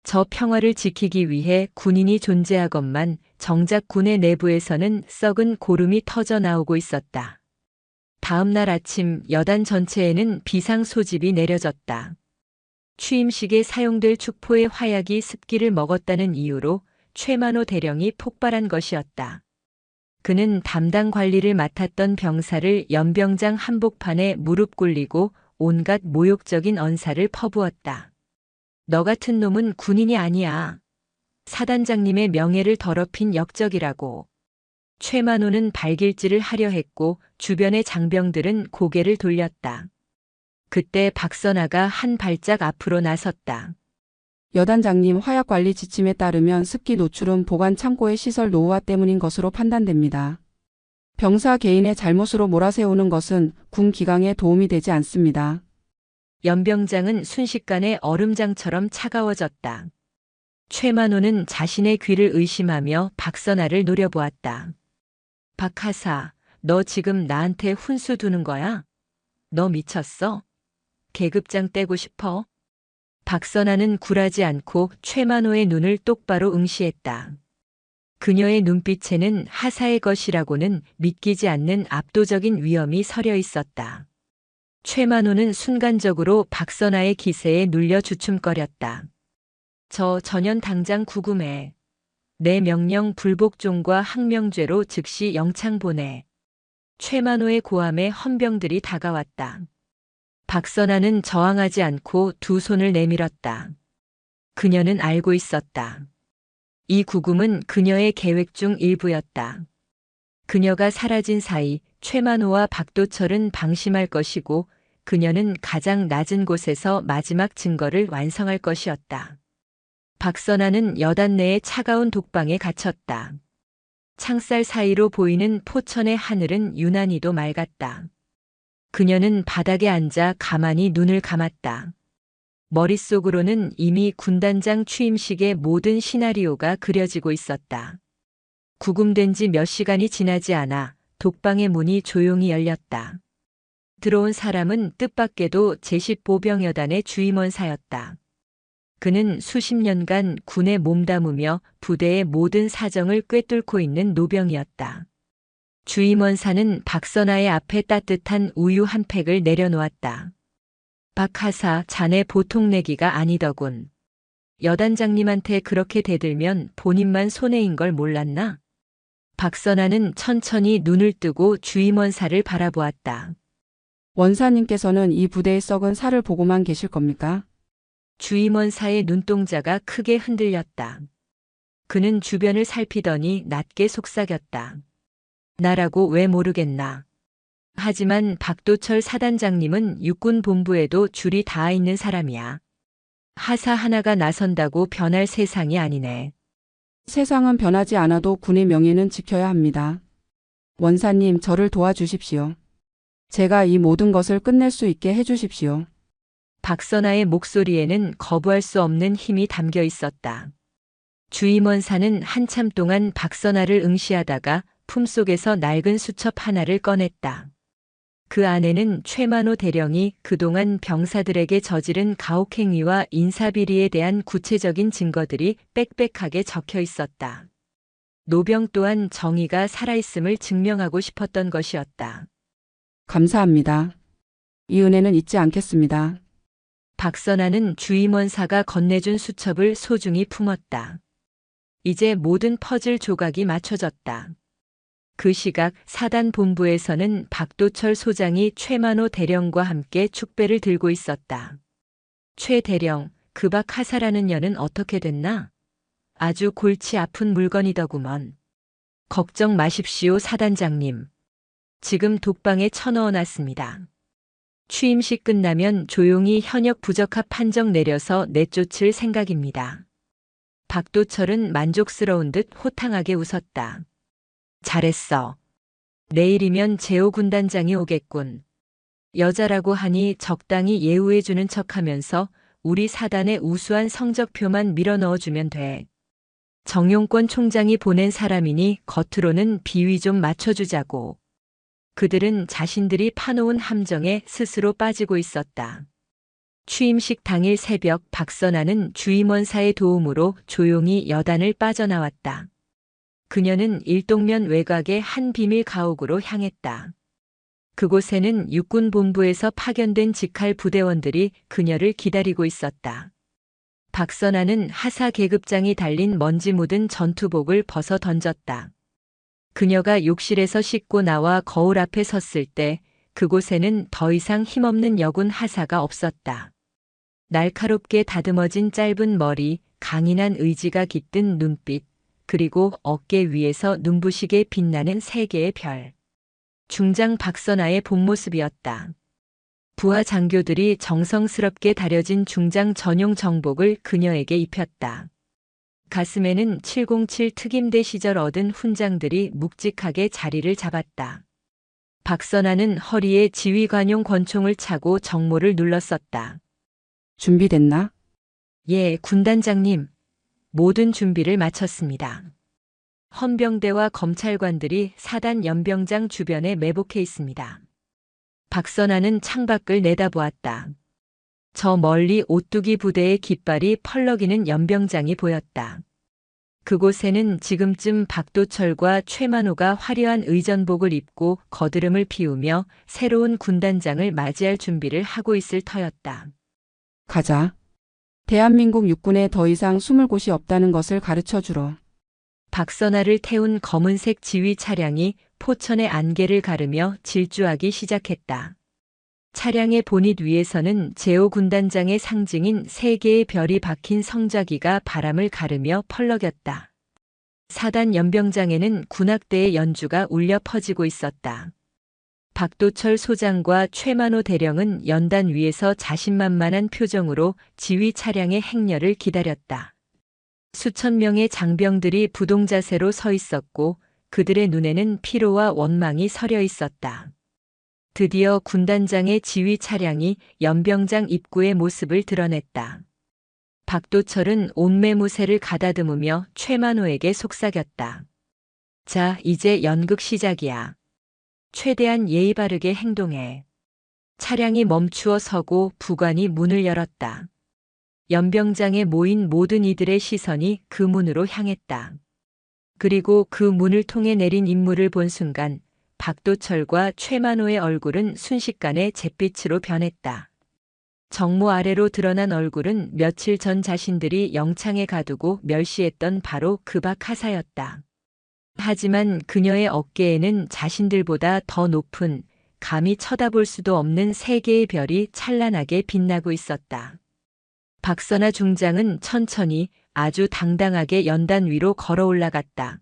저 평화를 지키기 위해 군인이 존재하건만 정작 군의 내부에서는 썩은 고름이 터져 나오고 있었다. 다음 날 아침 여단 전체에는 비상 소집이 내려졌다. 취임식에 사용될 축포의 화약이 습기를 먹었다는 이유로 최만호 대령이 폭발한 것이었다. 그는 담당 관리를 맡았던 병사를 연병장 한복판에 무릎 꿇리고 온갖 모욕적인 언사를 퍼부었다. 너 같은 놈은 군인이 아니야. 사단장님의 명예를 더럽힌 역적이라고. 최만호는 발길질을 하려 했고 주변의 장병들은 고개를 돌렸다. 그때 박선아가 한 발짝 앞으로 나섰다. 여단장님 화약 관리 지침에 따르면 습기 노출은 보관 창고의 시설 노후화 때문인 것으로 판단됩니다. 병사 개인의 잘못으로 몰아세우는 것은 군 기강에 도움이 되지 않습니다. 연병장은 순식간에 얼음장처럼 차가워졌다. 최만호는 자신의 귀를 의심하며 박선아를 노려보았다. 박하사, 너 지금 나한테 훈수 두는 거야? 너 미쳤어? 계급장 떼고 싶어? 박선아는 굴하지 않고 최만호의 눈을 똑바로 응시했다. 그녀의 눈빛에는 하사의 것이라고는 믿기지 않는 압도적인 위엄이 서려 있었다. 최만호는 순간적으로 박선아의 기세에 눌려 주춤거렸다. 저 전현 당장 구금해. 내 명령 불복종과 항명죄로 즉시 영창 보내. 최만호의 고함에 헌병들이 다가왔다. 박선아는 저항하지 않고 두 손을 내밀었다. 그녀는 알고 있었다. 이 구금은 그녀의 계획 중 일부였다. 그녀가 사라진 사이 최만호와 박도철은 방심할 것이고 그녀는 가장 낮은 곳에서 마지막 증거를 완성할 것이었다. 박선아는 여단 내의 차가운 독방에 갇혔다. 창살 사이로 보이는 포천의 하늘은 유난히도 맑았다. 그녀는 바닥에 앉아 가만히 눈을 감았다. 머릿속으로는 이미 군단장 취임식의 모든 시나리오가 그려지고 있었다. 구금된 지 몇 시간이 지나지 않아 독방의 문이 조용히 열렸다. 들어온 사람은 뜻밖에도 제10보병여단의 주임원사였다. 그는 수십 년간 군에 몸담으며 부대의 모든 사정을 꿰뚫고 있는 노병이었다. 주임원사는 박선아의 앞에 따뜻한 우유 한 팩을 내려놓았다. 박하사, 자네 보통 내기가 아니더군. 여단장님한테 그렇게 대들면 본인만 손해인 걸 몰랐나? 박선아는 천천히 눈을 뜨고 주임원사를 바라보았다. 원사님께서는 이 부대의 썩은 살을 보고만 계실 겁니까? 주임원사의 눈동자가 크게 흔들렸다. 그는 주변을 살피더니 낮게 속삭였다. 나라고 왜 모르겠나. 하지만 박도철 사단장님은 육군본부에도 줄이 닿아 있는 사람이야. 하사 하나가 나선다고 변할 세상이 아니네. 세상은 변하지 않아도 군의 명예는 지켜야 합니다. 원사님, 저를 도와주십시오. 제가 이 모든 것을 끝낼 수 있게 해주십시오. 박선아의 목소리에는 거부할 수 없는 힘이 담겨 있었다. 주임원사는 한참 동안 박선아를 응시하다가 품속에서 낡은 수첩 하나를 꺼냈다. 그 안에는 최만호 대령이 그동안 병사들에게 저지른 가혹행위와 인사비리에 대한 구체적인 증거들이 빽빽하게 적혀 있었다. 노병 또한 정의가 살아있음을 증명하고 싶었던 것이었다. 감사합니다. 이 은혜는 잊지 않겠습니다. 박선아는 주임원사가 건네준 수첩을 소중히 품었다. 이제 모든 퍼즐 조각이 맞춰졌다. 그 시각 사단 본부에서는 박도철 소장이 최만호 대령과 함께 축배를 들고 있었다. 최 대령, 그 박하사라는 년은 어떻게 됐나? 아주 골치 아픈 물건이더구먼. 걱정 마십시오, 사단장님. 지금 독방에 쳐넣어놨습니다. 취임식 끝나면 조용히 현역 부적합 판정 내려서 내쫓을 생각입니다. 박도철은 만족스러운 듯 호탕하게 웃었다. 잘했어. 내일이면 제오 군단장이 오겠군. 여자라고 하니 적당히 예우해주는 척하면서 우리 사단의 우수한 성적표만 밀어넣어주면 돼. 정용권 총장이 보낸 사람이니 겉으로는 비위 좀 맞춰주자고. 그들은 자신들이 파놓은 함정에 스스로 빠지고 있었다. 취임식 당일 새벽 박선아는 주임원사의 도움으로 조용히 여단을 빠져나왔다. 그녀는 일동면 외곽의 한 비밀 가옥으로 향했다. 그곳에는 육군본부에서 파견된 직할 부대원들이 그녀를 기다리고 있었다. 박선아는 하사 계급장이 달린 먼지 묻은 전투복을 벗어 던졌다. 그녀가 욕실에서 씻고 나와 거울 앞에 섰을 때 그곳에는 더 이상 힘없는 여군 하사가 없었다. 날카롭게 다듬어진 짧은 머리, 강인한 의지가 깃든 눈빛, 그리고 어깨 위에서 눈부시게 빛나는 세 개의 별. 중장 박선아의 본 모습이었다. 부하 장교들이 정성스럽게 다려진 중장 전용 정복을 그녀에게 입혔다. 가슴에는 707 특임대 시절 얻은 훈장들이 묵직하게 자리를 잡았다. 박선아는 허리에 지휘관용 권총을 차고 정모를 눌렀었다. 준비됐나? 예, 군단장님. 모든 준비를 마쳤습니다. 헌병대와 검찰관들이 사단 연병장 주변에 매복해 있습니다. 박선아는 창밖을 내다보았다. 저 멀리 오뚜기 부대의 깃발이 펄럭이는 연병장이 보였다. 그곳에는 지금쯤 박도철과 최만호가 화려한 의전복을 입고 거드름을 피우며 새로운 군단장을 맞이할 준비를 하고 있을 터였다. 가자. 대한민국 육군에 더 이상 숨을 곳이 없다는 것을 가르쳐 주러. 박선아를 태운 검은색 지휘 차량이 포천의 안개를 가르며 질주하기 시작했다. 차량의 보닛 위에서는 제오 군단장의 상징인 세 개의 별이 박힌 성자기가 바람을 가르며 펄럭였다. 사단 연병장에는 군악대의 연주가 울려 퍼지고 있었다. 박도철 소장과 최만호 대령은 연단 위에서 자신만만한 표정으로 지휘 차량의 행렬을 기다렸다. 수천 명의 장병들이 부동자세로 서 있었고 그들의 눈에는 피로와 원망이 서려 있었다. 드디어 군단장의 지휘 차량이 연병장 입구의 모습을 드러냈다. 박도철은 옷매무새를 가다듬으며 최만호에게 속삭였다. 자, 이제 연극 시작이야. 최대한 예의 바르게 행동해. 차량이 멈추어 서고 부관이 문을 열었다. 연병장에 모인 모든 이들의 시선이 그 문으로 향했다. 그리고 그 문을 통해 내린 인물을 본 순간 박도철과 최만호의 얼굴은 순식간에 잿빛으로 변했다. 정모 아래로 드러난 얼굴은 며칠 전 자신들이 영창에 가두고 멸시했던 바로 그 박하사였다. 하지만 그녀의 어깨에는 자신들보다 더 높은, 감히 쳐다볼 수도 없는 세 개의 별이 찬란하게 빛나고 있었다. 박선아 중장은 천천히 아주 당당하게 연단 위로 걸어 올라갔다.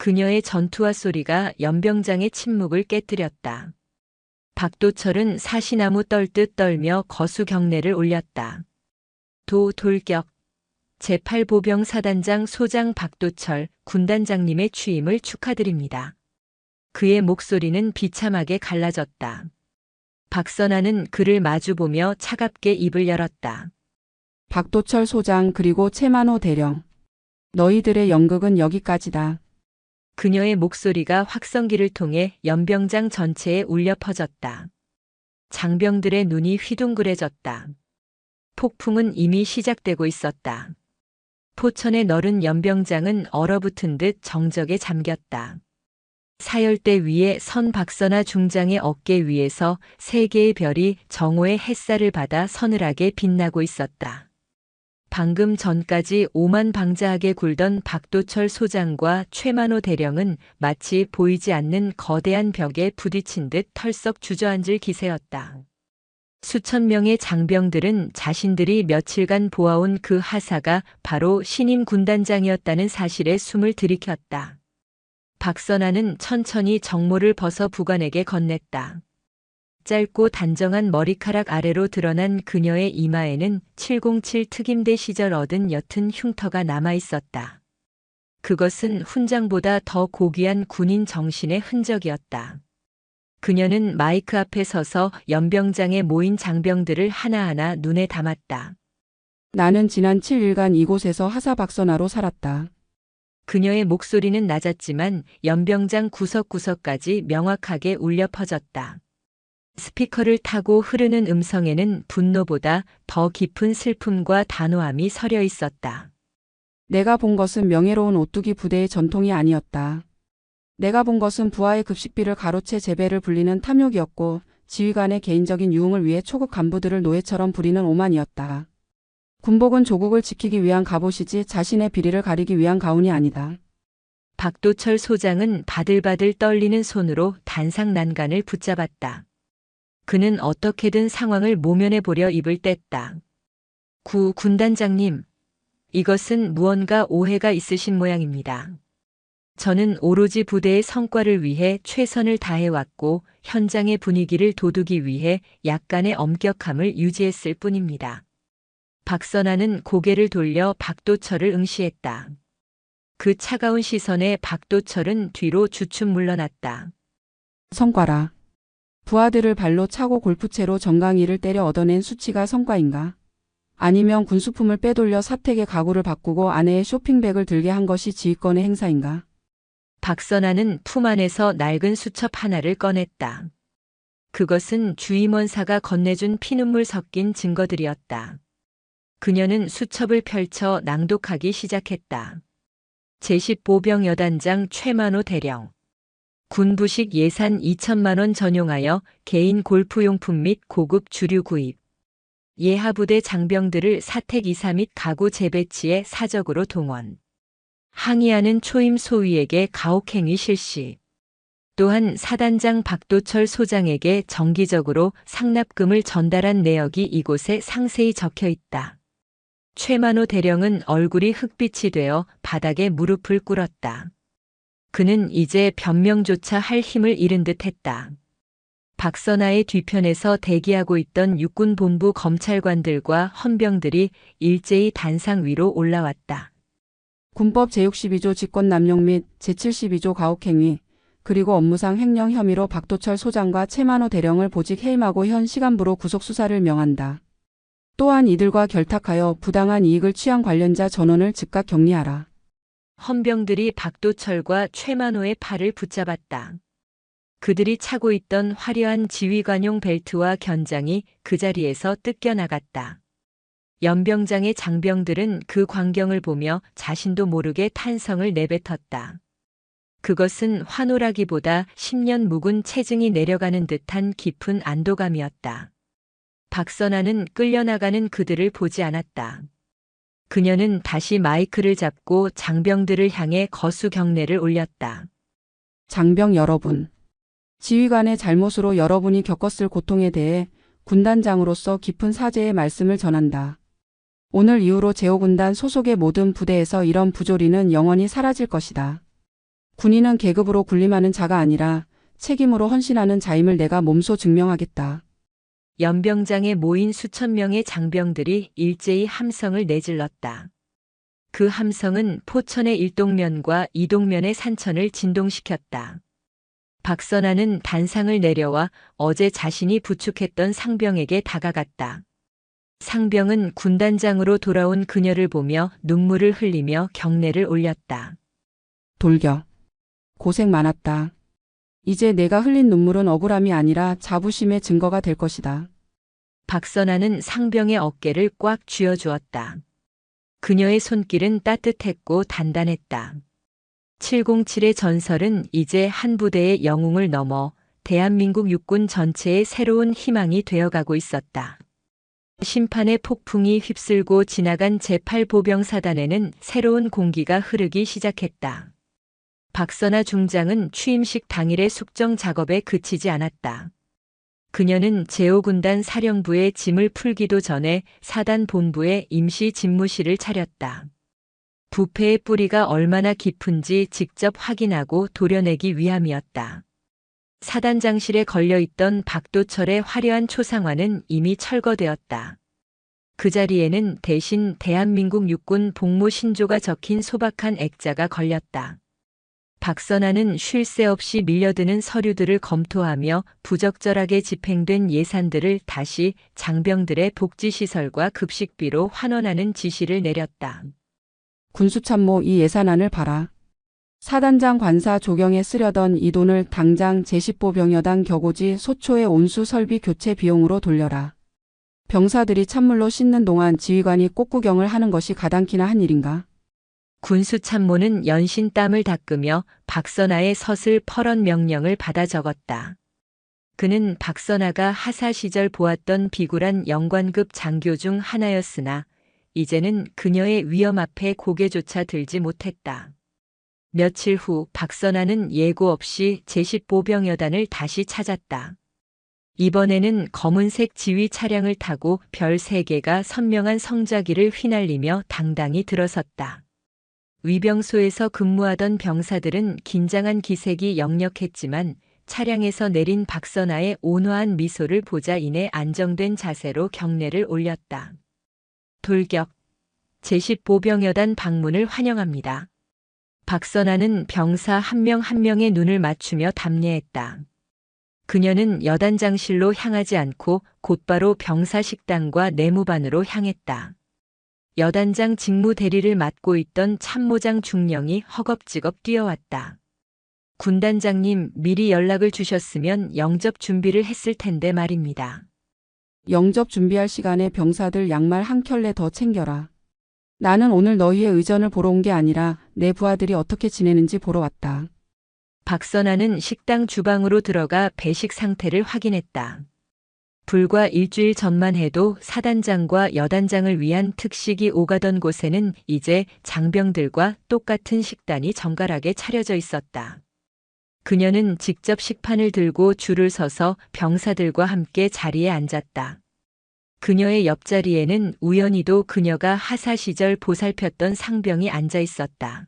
그녀의 전투화 소리가 연병장의 침묵을 깨뜨렸다. 박도철은 사시나무 떨듯 떨며 거수 경례를 올렸다. 돌격 제8보병사단장 소장 박도철 군단장님의 취임을 축하드립니다. 그의 목소리는 비참하게 갈라졌다. 박선아는 그를 마주보며 차갑게 입을 열었다. 박도철 소장 그리고 최만호 대령. 너희들의 연극은 여기까지다. 그녀의 목소리가 확성기를 통해 연병장 전체에 울려 퍼졌다. 장병들의 눈이 휘둥그레졌다. 폭풍은 이미 시작되고 있었다. 포천의 너른 연병장은 얼어붙은 듯 정적에 잠겼다. 사열대 위에 선 박선아 중장의 어깨 위에서 세 개의 별이 정오의 햇살을 받아 서늘하게 빛나고 있었다. 방금 전까지 오만방자하게 굴던 박도철 소장과 최만호 대령은 마치 보이지 않는 거대한 벽에 부딪힌 듯 털썩 주저앉을 기세였다. 수천 명의 장병들은 자신들이 며칠간 보아온 그 하사가 바로 신임 군단장이었다는 사실에 숨을 들이켰다. 박선아는 천천히 정모를 벗어 부관에게 건넸다. 짧고 단정한 머리카락 아래로 드러난 그녀의 이마에는 707 특임대 시절 얻은 옅은 흉터가 남아 있었다. 그것은 훈장보다 더 고귀한 군인 정신의 흔적이었다. 그녀는 마이크 앞에 서서 연병장에 모인 장병들을 하나하나 눈에 담았다. 나는 지난 7일간 이곳에서 하사 박선아로 살았다. 그녀의 목소리는 낮았지만 연병장 구석구석까지 명확하게 울려 퍼졌다. 스피커를 타고 흐르는 음성에는 분노보다 더 깊은 슬픔과 단호함이 서려 있었다. 내가 본 것은 명예로운 오뚜기 부대의 전통이 아니었다. 내가 본 것은 부하의 급식비를 가로채 재배를 불리는 탐욕이었고 지휘관의 개인적인 유흥을 위해 초급 간부들을 노예처럼 부리는 오만이었다. 군복은 조국을 지키기 위한 갑옷이지 자신의 비리를 가리기 위한 가운이 아니다. 박도철 소장은 바들바들 떨리는 손으로 단상 난간을 붙잡았다. 그는 어떻게든 상황을 모면해 보려 입을 뗐다. 군단장님, 이것은 무언가 오해가 있으신 모양입니다. 저는 오로지 부대의 성과를 위해 최선을 다해왔고 현장의 분위기를 돋우기 위해 약간의 엄격함을 유지했을 뿐입니다. 박선아는 고개를 돌려 박도철을 응시했다. 그 차가운 시선에 박도철은 뒤로 주춤 물러났다. 성과라. 부하들을 발로 차고 골프채로 정강이를 때려 얻어낸 수치가 성과인가? 아니면 군수품을 빼돌려 사택의 가구를 바꾸고 아내의 쇼핑백을 들게 한 것이 지휘권의 행사인가? 박선아는 품 안에서 낡은 수첩 하나를 꺼냈다. 그것은 주임원사가 건네준 피눈물 섞인 증거들이었다. 그녀는 수첩을 펼쳐 낭독하기 시작했다. 제10보병 여단장 최만호 대령. 군부식 예산 2천만 원 전용하여 개인 골프용품 및 고급 주류 구입. 예하부대 장병들을 사택 이사 및 가구 재배치에 사적으로 동원. 항의하는 초임 소위에게 가혹행위 실시. 또한 사단장 박도철 소장에게 정기적으로 상납금을 전달한 내역이 이곳에 상세히 적혀 있다. 최만호 대령은 얼굴이 흑빛이 되어 바닥에 무릎을 꿇었다. 그는 이제 변명조차 할 힘을 잃은 듯 했다. 박선아의 뒤편에서 대기하고 있던 육군본부 검찰관들과 헌병들이 일제히 단상 위로 올라왔다. 군법 제62조 직권남용 및 제72조 가혹행위, 그리고 업무상 횡령 혐의로 박도철 소장과 최만호 대령을 보직 해임하고 현 시간부로 구속 수사를 명한다. 또한 이들과 결탁하여 부당한 이익을 취한 관련자 전원을 즉각 격리하라. 헌병들이 박도철과 최만호의 팔을 붙잡았다. 그들이 차고 있던 화려한 지휘관용 벨트와 견장이 그 자리에서 뜯겨나갔다. 연병장의 장병들은 그 광경을 보며 자신도 모르게 탄성을 내뱉었다. 그것은 환호라기보다 10년 묵은 체증이 내려가는 듯한 깊은 안도감이었다. 박선아는 끌려나가는 그들을 보지 않았다. 그녀는 다시 마이크를 잡고 장병들을 향해 거수 경례를 올렸다. 장병 여러분. 지휘관의 잘못으로 여러분이 겪었을 고통에 대해 군단장으로서 깊은 사죄의 말씀을 전한다. 오늘 이후로 제5군단 소속의 모든 부대에서 이런 부조리는 영원히 사라질 것이다. 군인은 계급으로 군림하는 자가 아니라 책임으로 헌신하는 자임을 내가 몸소 증명하겠다. 연병장에 모인 수천 명의 장병들이 일제히 함성을 내질렀다. 그 함성은 포천의 일동면과 이동면의 산천을 진동시켰다. 박선아는 단상을 내려와 어제 자신이 부축했던 상병에게 다가갔다. 상병은 군단장으로 돌아온 그녀를 보며 눈물을 흘리며 경례를 올렸다. 돌격. 고생 많았다. 이제 내가 흘린 눈물은 억울함이 아니라 자부심의 증거가 될 것이다. 박선아는 상병의 어깨를 꽉 쥐어주었다. 그녀의 손길은 따뜻했고 단단했다. 707의 전설은 이제 한 부대의 영웅을 넘어 대한민국 육군 전체의 새로운 희망이 되어가고 있었다. 심판의 폭풍이 휩쓸고 지나간 제8보병사단에는 새로운 공기가 흐르기 시작했다. 박선아 중장은 취임식 당일의 숙정 작업에 그치지 않았다. 그녀는 제5군단 사령부의 짐을 풀기도 전에 사단 본부에 임시 집무실을 차렸다. 부패의 뿌리가 얼마나 깊은지 직접 확인하고 도려내기 위함이었다. 사단장실에 걸려있던 박도철의 화려한 초상화는 이미 철거되었다. 그 자리에는 대신 대한민국 육군 복무 신조가 적힌 소박한 액자가 걸렸다. 박선아는 쉴 새 없이 밀려드는 서류들을 검토하며 부적절하게 집행된 예산들을 다시 장병들의 복지시설과 급식비로 환원하는 지시를 내렸다. 군수참모 이 예산안을 봐라. 사단장 관사 조경에 쓰려던 이 돈을 당장 제10보병여단 격오지 소초의 온수 설비 교체 비용으로 돌려라. 병사들이 찬물로 씻는 동안 지휘관이 꽃구경을 하는 것이 가당키나 한 일인가? 군수참모는 연신 땀을 닦으며 박선아의 서슬 퍼런 명령을 받아 적었다. 그는 박선아가 하사 시절 보았던 비굴한 영관급 장교 중 하나였으나 이제는 그녀의 위험 앞에 고개조차 들지 못했다. 며칠 후 박선아는 예고 없이 제10보병여단을 다시 찾았다. 이번에는 검은색 지휘 차량을 타고 별 3개가 선명한 성자기를 휘날리며 당당히 들어섰다. 위병소에서 근무하던 병사들은 긴장한 기색이 역력했지만 차량에서 내린 박선아의 온화한 미소를 보자 이내 안정된 자세로 경례를 올렸다. 돌격. 제10보병여단 방문을 환영합니다. 박선아는 병사 한 명 한 명의 눈을 맞추며 답례했다. 그녀는 여단장실로 향하지 않고 곧바로 병사식당과 내무반으로 향했다. 여단장 직무 대리를 맡고 있던 참모장 중령이 허겁지겁 뛰어왔다. 군단장님, 미리 연락을 주셨으면 영접 준비를 했을 텐데 말입니다. 영접 준비할 시간에 병사들 양말 한 켤레 더 챙겨라. 나는 오늘 너희의 의전을 보러 온 게 아니라 내 부하들이 어떻게 지내는지 보러 왔다. 박선아는 식당 주방으로 들어가 배식 상태를 확인했다. 불과 일주일 전만 해도 사단장과 여단장을 위한 특식이 오가던 곳에는 이제 장병들과 똑같은 식단이 정갈하게 차려져 있었다. 그녀는 직접 식판을 들고 줄을 서서 병사들과 함께 자리에 앉았다. 그녀의 옆자리에는 우연히도 그녀가 하사 시절 보살폈던 상병이 앉아 있었다.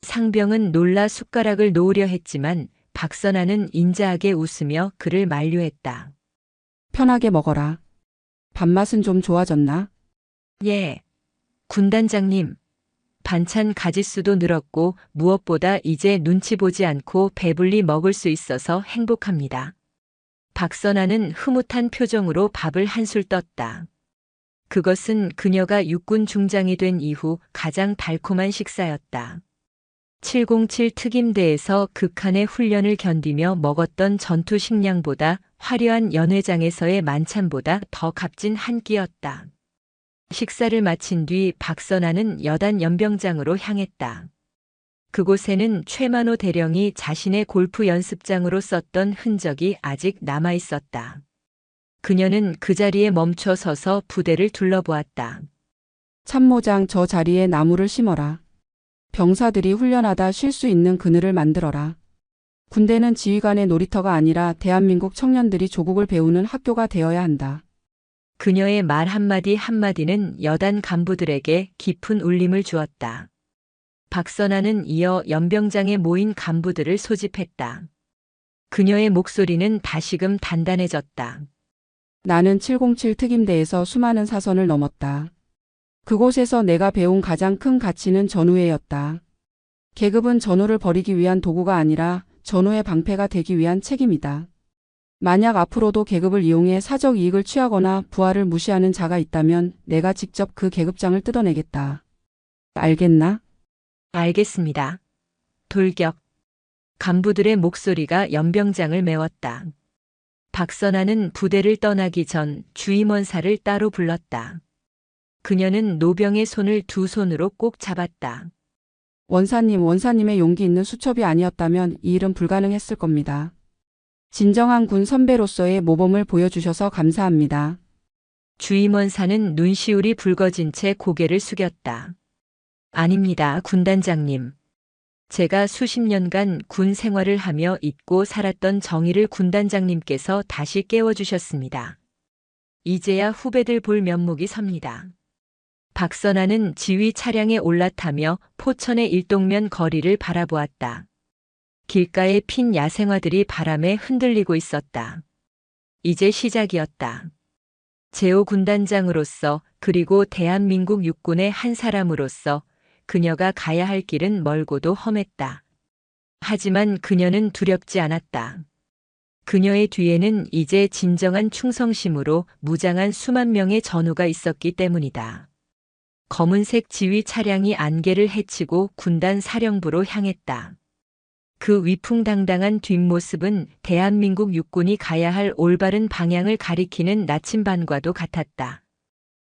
상병은 놀라 숟가락을 놓으려 했지만 박선아는 인자하게 웃으며 그를 만류했다. 편하게 먹어라. 밥맛은 좀 좋아졌나? 예. 군단장님. 반찬 가짓수도 늘었고 무엇보다 이제 눈치 보지 않고 배불리 먹을 수 있어서 행복합니다. 박선아는 흐뭇한 표정으로 밥을 한술 떴다. 그것은 그녀가 육군 중장이 된 이후 가장 달콤한 식사였다. 707 특임대에서 극한의 훈련을 견디며 먹었던 전투 식량보다 화려한 연회장에서의 만찬보다 더 값진 한 끼였다. 식사를 마친 뒤 박선아는 여단 연병장으로 향했다. 그곳에는 최만호 대령이 자신의 골프 연습장으로 썼던 흔적이 아직 남아 있었다. 그녀는 그 자리에 멈춰 서서 부대를 둘러보았다. 참모장, 저 자리에 나무를 심어라. 병사들이 훈련하다 쉴 수 있는 그늘을 만들어라. 군대는 지휘관의 놀이터가 아니라 대한민국 청년들이 조국을 배우는 학교가 되어야 한다. 그녀의 말 한마디 한마디는 여단 간부들에게 깊은 울림을 주었다. 박선아는 이어 연병장에 모인 간부들을 소집했다. 그녀의 목소리는 다시금 단단해졌다. 나는 707 특임대에서 수많은 사선을 넘었다. 그곳에서 내가 배운 가장 큰 가치는 전우애였다. 계급은 전우를 버리기 위한 도구가 아니라 전우의 방패가 되기 위한 책임이다. 만약 앞으로도 계급을 이용해 사적 이익을 취하거나 부하를 무시하는 자가 있다면 내가 직접 그 계급장을 뜯어내겠다. 알겠나? 알겠습니다. 돌격. 간부들의 목소리가 연병장을 메웠다. 박선아는 부대를 떠나기 전 주임원사를 따로 불렀다. 그녀는 노병의 손을 두 손으로 꼭 잡았다. 원사님의 용기 있는 수첩이 아니었다면 이 일은 불가능했을 겁니다. 진정한 군 선배로서의 모범을 보여주셔서 감사합니다. 주임원사는 눈시울이 붉어진 채 고개를 숙였다. 아닙니다, 군단장님. 제가 수십 년간 군 생활을 하며 잊고 살았던 정의를 군단장님께서 다시 깨워주셨습니다. 이제야 후배들 볼 면목이 섭니다. 박선아는 지휘 차량에 올라타며 포천의 일동면 거리를 바라보았다. 길가에 핀 야생화들이 바람에 흔들리고 있었다. 이제 시작이었다. 제5 군단장으로서 그리고 대한민국 육군의 한 사람으로서 그녀가 가야 할 길은 멀고도 험했다. 하지만 그녀는 두렵지 않았다. 그녀의 뒤에는 이제 진정한 충성심으로 무장한 수만 명의 전우가 있었기 때문이다. 검은색 지휘 차량이 안개를 헤치고 군단 사령부로 향했다. 그 위풍당당한 뒷모습은 대한민국 육군이 가야 할 올바른 방향을 가리키는 나침반과도 같았다.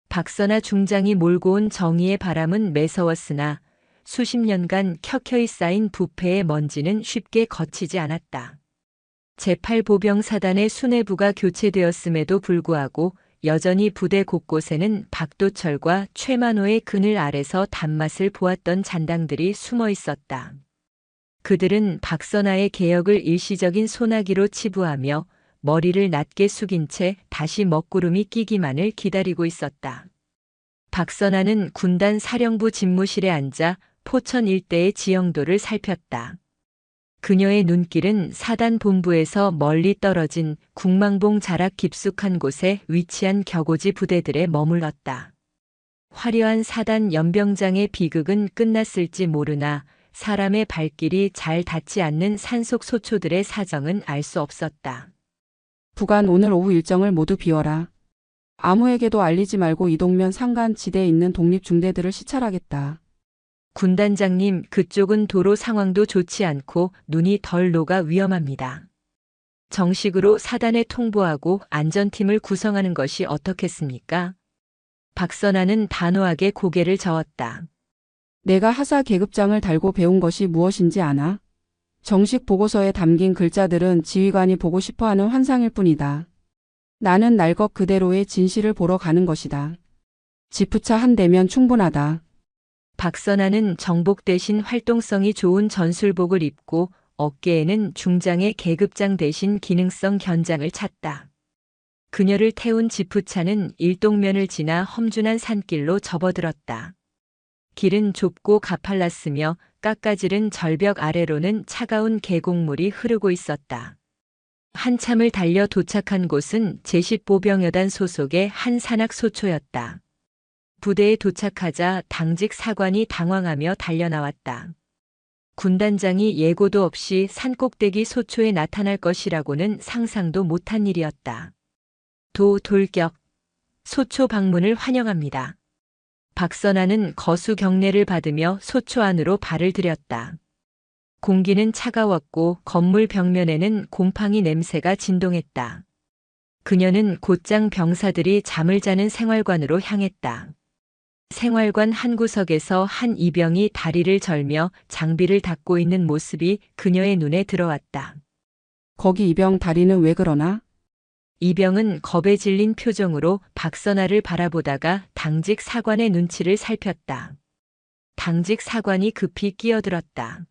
박선아 중장이 몰고 온 정의의 바람은 매서웠으나 수십 년간 켜켜이 쌓인 부패의 먼지는 쉽게 거치지 않았다. 제8보병사단의 수뇌부가 교체되었음에도 불구하고 여전히 부대 곳곳에는 박도철과 최만호의 그늘 아래서 단맛을 보았던 잔당들이 숨어 있었다. 그들은 박선아의 개혁을 일시적인 소나기로 치부하며 머리를 낮게 숙인 채 다시 먹구름이 끼기만을 기다리고 있었다. 박선아는 군단 사령부 집무실에 앉아 포천 일대의 지형도를 살폈다. 그녀의 눈길은 사단 본부에서 멀리 떨어진 국망봉 자락 깊숙한 곳에 위치한 격오지 부대들에 머물렀다. 화려한 사단 연병장의 비극은 끝났을지 모르나 사람의 발길이 잘 닿지 않는 산속 소초들의 사정은 알 수 없었다. 부관, 오늘 오후 일정을 모두 비워라. 아무에게도 알리지 말고 이동면 상간 지대에 있는 독립중대들을 시찰하겠다. 군단장님, 그쪽은 도로 상황도 좋지 않고 눈이 덜 녹아 위험합니다. 정식으로 사단에 통보하고 안전팀을 구성하는 것이 어떻겠습니까? 박선아는 단호하게 고개를 저었다. 내가 하사 계급장을 달고 배운 것이 무엇인지 아나? 정식 보고서에 담긴 글자들은 지휘관이 보고 싶어하는 환상일 뿐이다. 나는 날 것 그대로의 진실을 보러 가는 것이다. 지프차 한 대면 충분하다. 박선아는 정복 대신 활동성이 좋은 전술복을 입고 어깨에는 중장의 계급장 대신 기능성 견장을 찼다. 그녀를 태운 지프차는 일동면을 지나 험준한 산길로 접어들었다. 길은 좁고 가팔랐으며 깎아지른 절벽 아래로는 차가운 계곡물이 흐르고 있었다. 한참을 달려 도착한 곳은 제10보병여단 소속의 한 산악 소초였다. 부대에 도착하자 당직 사관이 당황하며 달려나왔다. 군단장이 예고도 없이 산꼭대기 소초에 나타날 것이라고는 상상도 못한 일이었다. 돌격. 소초 방문을 환영합니다. 박선아는 거수 경례를 받으며 소초 안으로 발을 들였다. 공기는 차가웠고 건물 벽면에는 곰팡이 냄새가 진동했다. 그녀는 곧장 병사들이 잠을 자는 생활관으로 향했다. 생활관 한 구석에서 한 이병이 다리를 절며 장비를 닦고 있는 모습이 그녀의 눈에 들어왔다. 거기 이병 다리는 왜 그러나? 이병은 겁에 질린 표정으로 박선아를 바라보다가 당직 사관의 눈치를 살폈다. 당직 사관이 급히 끼어들었다.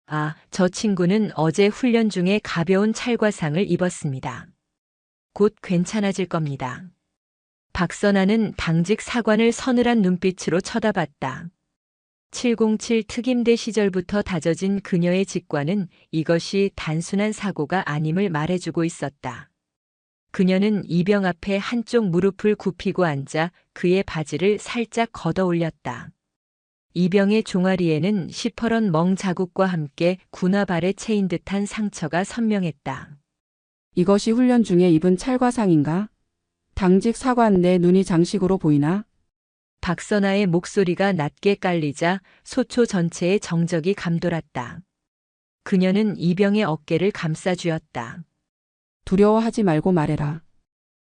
아, 저 친구는 어제 훈련 중에 가벼운 찰과상을 입었습니다. 곧 괜찮아질 겁니다. 박선아는 당직 사관을 서늘한 눈빛으로 쳐다봤다. 707 특임대 시절부터 다져진 그녀의 직관은 이것이 단순한 사고가 아님을 말해주고 있었다. 그녀는 이병 앞에 한쪽 무릎을 굽히고 앉아 그의 바지를 살짝 걷어 올렸다. 이병의 종아리에는 시퍼런 멍 자국과 함께 군화발에 채인 듯한 상처가 선명했다. 이것이 훈련 중에 입은 찰과상인가? 당직 사관 내 눈이 장식으로 보이나? 박선아의 목소리가 낮게 깔리자 소초 전체에 정적이 감돌았다. 그녀는 이병의 어깨를 감싸쥐었다. 두려워하지 말고 말해라.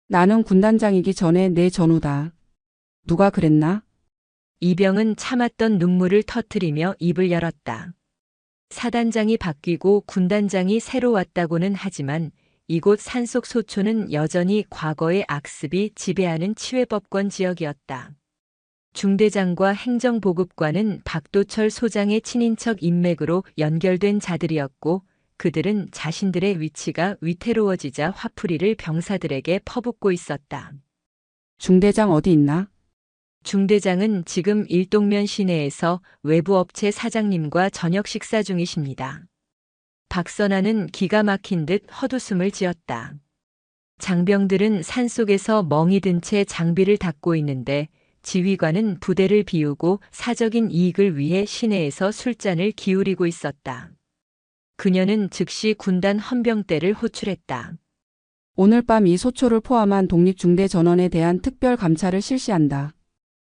나는 군단장이기 전에 내 전우다. 누가 그랬나? 이병은 참았던 눈물을 터뜨리며 입을 열었다. 사단장이 바뀌고 군단장이 새로 왔다고는 하지만 이곳 산속 소초는 여전히 과거의 악습이 지배하는 치외법권 지역이었다. 중대장과 행정보급관은 박도철 소장의 친인척 인맥으로 연결된 자들이었고 그들은 자신들의 위치가 위태로워지자 화풀이를 병사들에게 퍼붓고 있었다. 중대장 어디 있나? 중대장은 지금 일동면 시내에서 외부 업체 사장님과 저녁 식사 중이십니다. 박선아는 기가 막힌 듯 헛웃음을 지었다. 장병들은 산속에서 멍이 든 채 장비를 닦고 있는데 지휘관은 부대를 비우고 사적인 이익을 위해 시내에서 술잔을 기울이고 있었다. 그녀는 즉시 군단 헌병대를 호출했다. 오늘 밤 이 소초를 포함한 독립중대 전원에 대한 특별 감찰을 실시한다.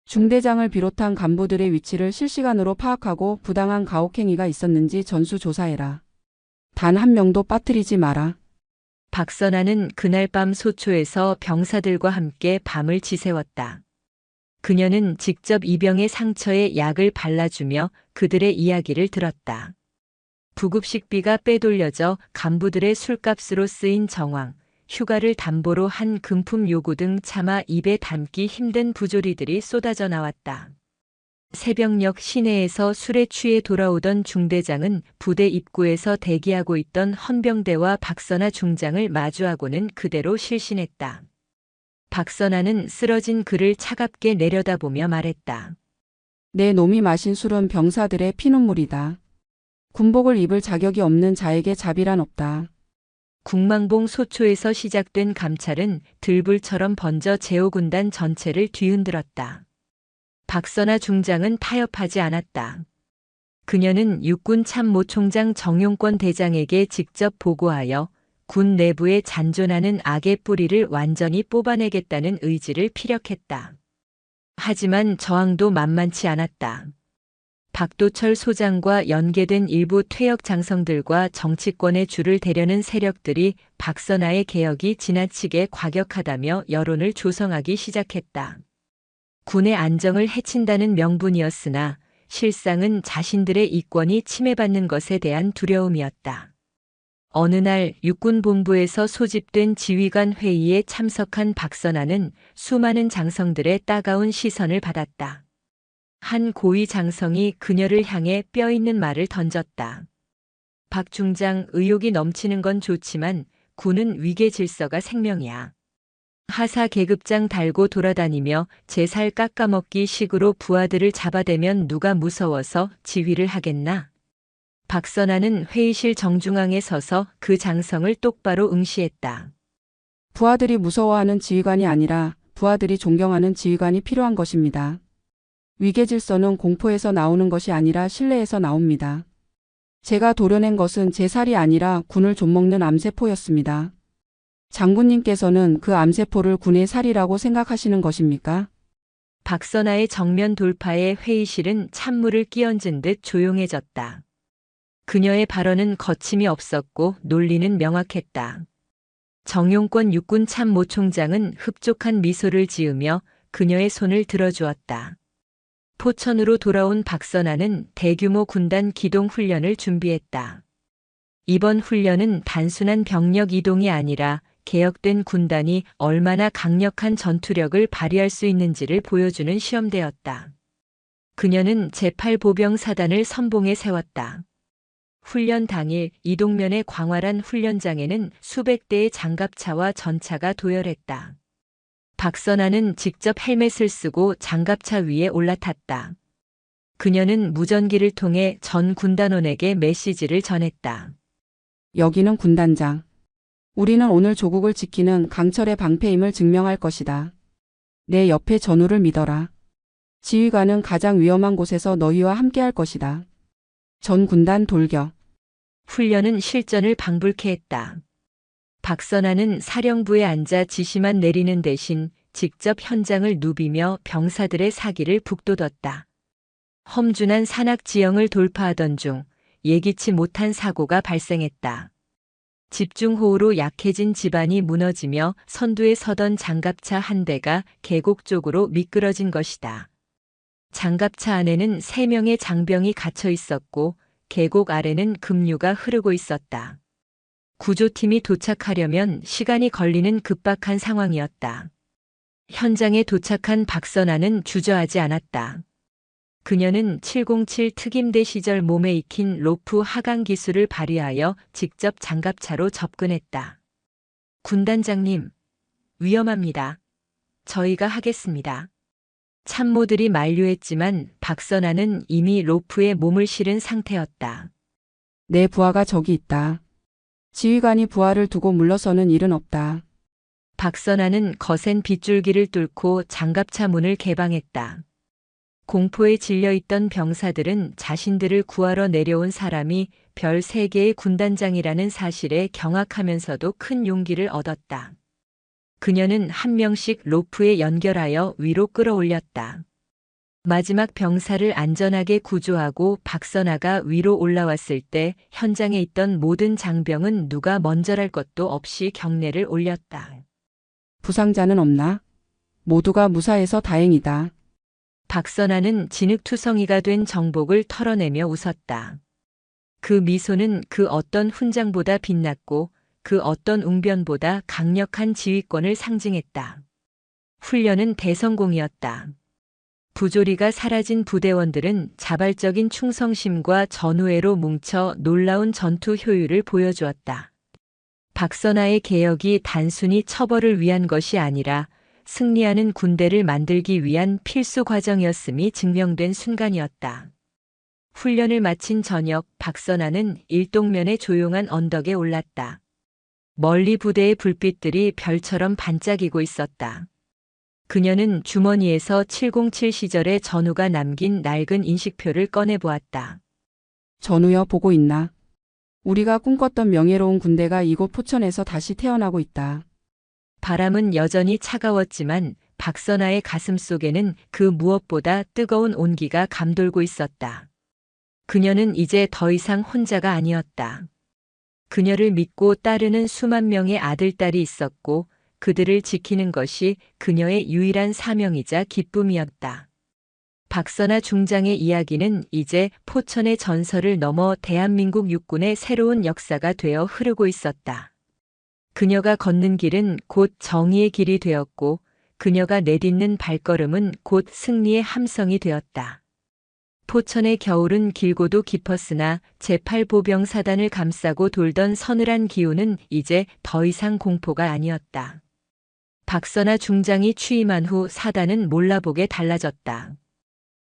중대장을 비롯한 간부들의 위치를 실시간으로 파악하고 부당한 가혹행위가 있었는지 전수조사해라. 단 한 명도 빠뜨리지 마라. 박선아는 그날 밤 소초에서 병사들과 함께 밤을 지새웠다. 그녀는 직접 이병의 상처에 약을 발라주며 그들의 이야기를 들었다. 부급식비가 빼돌려져 간부들의 술값으로 쓰인 정황, 휴가를 담보로 한 금품 요구 등 차마 입에 담기 힘든 부조리들이 쏟아져 나왔다. 새벽녘 시내에서 술에 취해 돌아오던 중대장은 부대 입구에서 대기하고 있던 헌병대와 박선아 중장을 마주하고는 그대로 실신했다. 박선아는 쓰러진 그를 차갑게 내려다보며 말했다. 내 놈이 마신 술은 병사들의 피눈물이다. 군복을 입을 자격이 없는 자에게 자비란 없다. 국망봉 소초에서 시작된 감찰은 들불처럼 번져 제오군단 전체를 뒤흔들었다. 박선아 중장은 타협하지 않았다. 그녀는 육군 참모총장 정용권 대장에게 직접 보고하여 군 내부에 잔존하는 악의 뿌리를 완전히 뽑아내겠다는 의지를 피력했다. 하지만 저항도 만만치 않았다. 박도철 소장과 연계된 일부 퇴역 장성들과 정치권의 줄을 대려는 세력들이 박선아의 개혁이 지나치게 과격하다며 여론을 조성하기 시작했다. 군의 안정을 해친다는 명분이었으나 실상은 자신들의 이권이 침해받는 것에 대한 두려움이었다. 어느 날 육군본부에서 소집된 지휘관 회의에 참석한 박선아는 수많은 장성들의 따가운 시선을 받았다. 한 고위 장성이 그녀를 향해 뼈있는 말을 던졌다. 박 중장, 의욕이 넘치는 건 좋지만 군은 위계 질서가 생명이야. 하사 계급장 달고 돌아다니며 제 살 깎아먹기 식으로 부하들을 잡아대면 누가 무서워서 지휘를 하겠나? 박선아는 회의실 정중앙에 서서 그 장성을 똑바로 응시했다. 부하들이 무서워하는 지휘관이 아니라 부하들이 존경하는 지휘관이 필요한 것입니다. 위계질서는 공포에서 나오는 것이 아니라 신뢰에서 나옵니다. 제가 도려낸 것은 제 살이 아니라 군을 좀먹는 암세포였습니다. 장군님께서는 그 암세포를 군의 살이라고 생각하시는 것입니까? 박선아의 정면 돌파에 회의실은 찬물을 끼얹은 듯 조용해졌다. 그녀의 발언은 거침이 없었고 논리는 명확했다. 정용권 육군 참모총장은 흡족한 미소를 지으며 그녀의 손을 들어주었다. 포천으로 돌아온 박선아는 대규모 군단 기동 훈련을 준비했다. 이번 훈련은 단순한 병력 이동이 아니라 개혁된 군단이 얼마나 강력한 전투력을 발휘할 수 있는지를 보여주는 시험대였다. 그녀는 제8보병사단을 선봉에 세웠다. 훈련 당일 이동면의 광활한 훈련장에는 수백 대의 장갑차와 전차가 도열했다. 박선아는 직접 헬멧을 쓰고 장갑차 위에 올라탔다. 그녀는 무전기를 통해 전 군단원에게 메시지를 전했다. 여기는 군단장. 우리는 오늘 조국을 지키는 강철의 방패임을 증명할 것이다. 내 옆에 전우를 믿어라. 지휘관은 가장 위험한 곳에서 너희와 함께할 것이다. 전 군단 돌격. 훈련은 실전을 방불케 했다. 박선아는 사령부에 앉아 지시만 내리는 대신 직접 현장을 누비며 병사들의 사기를 북돋웠다. 험준한 산악 지형을 돌파하던 중 예기치 못한 사고가 발생했다. 집중호우로 약해진 지반이 무너지며 선두에 서던 장갑차 한 대가 계곡 쪽으로 미끄러진 것이다. 장갑차 안에는 3명의 장병이 갇혀 있었고 계곡 아래는 급류가 흐르고 있었다. 구조팀이 도착하려면 시간이 걸리는 급박한 상황이었다. 현장에 도착한 박선아는 주저하지 않았다. 그녀는 707 특임대 시절 몸에 익힌 로프 하강 기술을 발휘하여 직접 장갑차로 접근했다. 군단장님, 위험합니다. 저희가 하겠습니다. 참모들이 만류했지만 박선아는 이미 로프에 몸을 실은 상태였다. 내 부하가 저기 있다. 지휘관이 부하를 두고 물러서는 일은 없다. 박선아는 거센 빗줄기를 뚫고 장갑차 문을 개방했다. 공포에 질려있던 병사들은 자신들을 구하러 내려온 사람이 별 3개의 군단장이라는 사실에 경악하면서도 큰 용기를 얻었다. 그녀는 한 명씩 로프에 연결하여 위로 끌어올렸다. 마지막 병사를 안전하게 구조하고 박선아가 위로 올라왔을 때 현장에 있던 모든 장병은 누가 먼저랄 것도 없이 경례를 올렸다. 부상자는 없나? 모두가 무사해서 다행이다. 박선아는 진흙투성이가 된 정복을 털어내며 웃었다. 그 미소는 그 어떤 훈장보다 빛났고 그 어떤 웅변보다 강력한 지휘권을 상징했다. 훈련은 대성공이었다. 부조리가 사라진 부대원들은 자발적인 충성심과 전우애로 뭉쳐 놀라운 전투 효율을 보여주었다. 박선아의 개혁이 단순히 처벌을 위한 것이 아니라 승리하는 군대를 만들기 위한 필수 과정이었음이 증명된 순간이었다. 훈련을 마친 저녁 박선아는 일동면의 조용한 언덕에 올랐다. 멀리 부대의 불빛들이 별처럼 반짝이고 있었다. 그녀는 주머니에서 707 시절의 전우가 남긴 낡은 인식표를 꺼내보았다. 전우여 보고 있나? 우리가 꿈꿨던 명예로운 군대가 이곳 포천에서 다시 태어나고 있다. 바람은 여전히 차가웠지만 박선아의 가슴 속에는 그 무엇보다 뜨거운 온기가 감돌고 있었다. 그녀는 이제 더 이상 혼자가 아니었다. 그녀를 믿고 따르는 수만 명의 아들딸이 있었고 그들을 지키는 것이 그녀의 유일한 사명이자 기쁨이었다. 박선아 중장의 이야기는 이제 포천의 전설을 넘어 대한민국 육군의 새로운 역사가 되어 흐르고 있었다. 그녀가 걷는 길은 곧 정의의 길이 되었고 그녀가 내딛는 발걸음은 곧 승리의 함성이 되었다. 포천의 겨울은 길고도 깊었으나 제8보병사단을 감싸고 돌던 서늘한 기운은 이제 더 이상 공포가 아니었다. 박선아 중장이 취임한 후 사단은 몰라보게 달라졌다.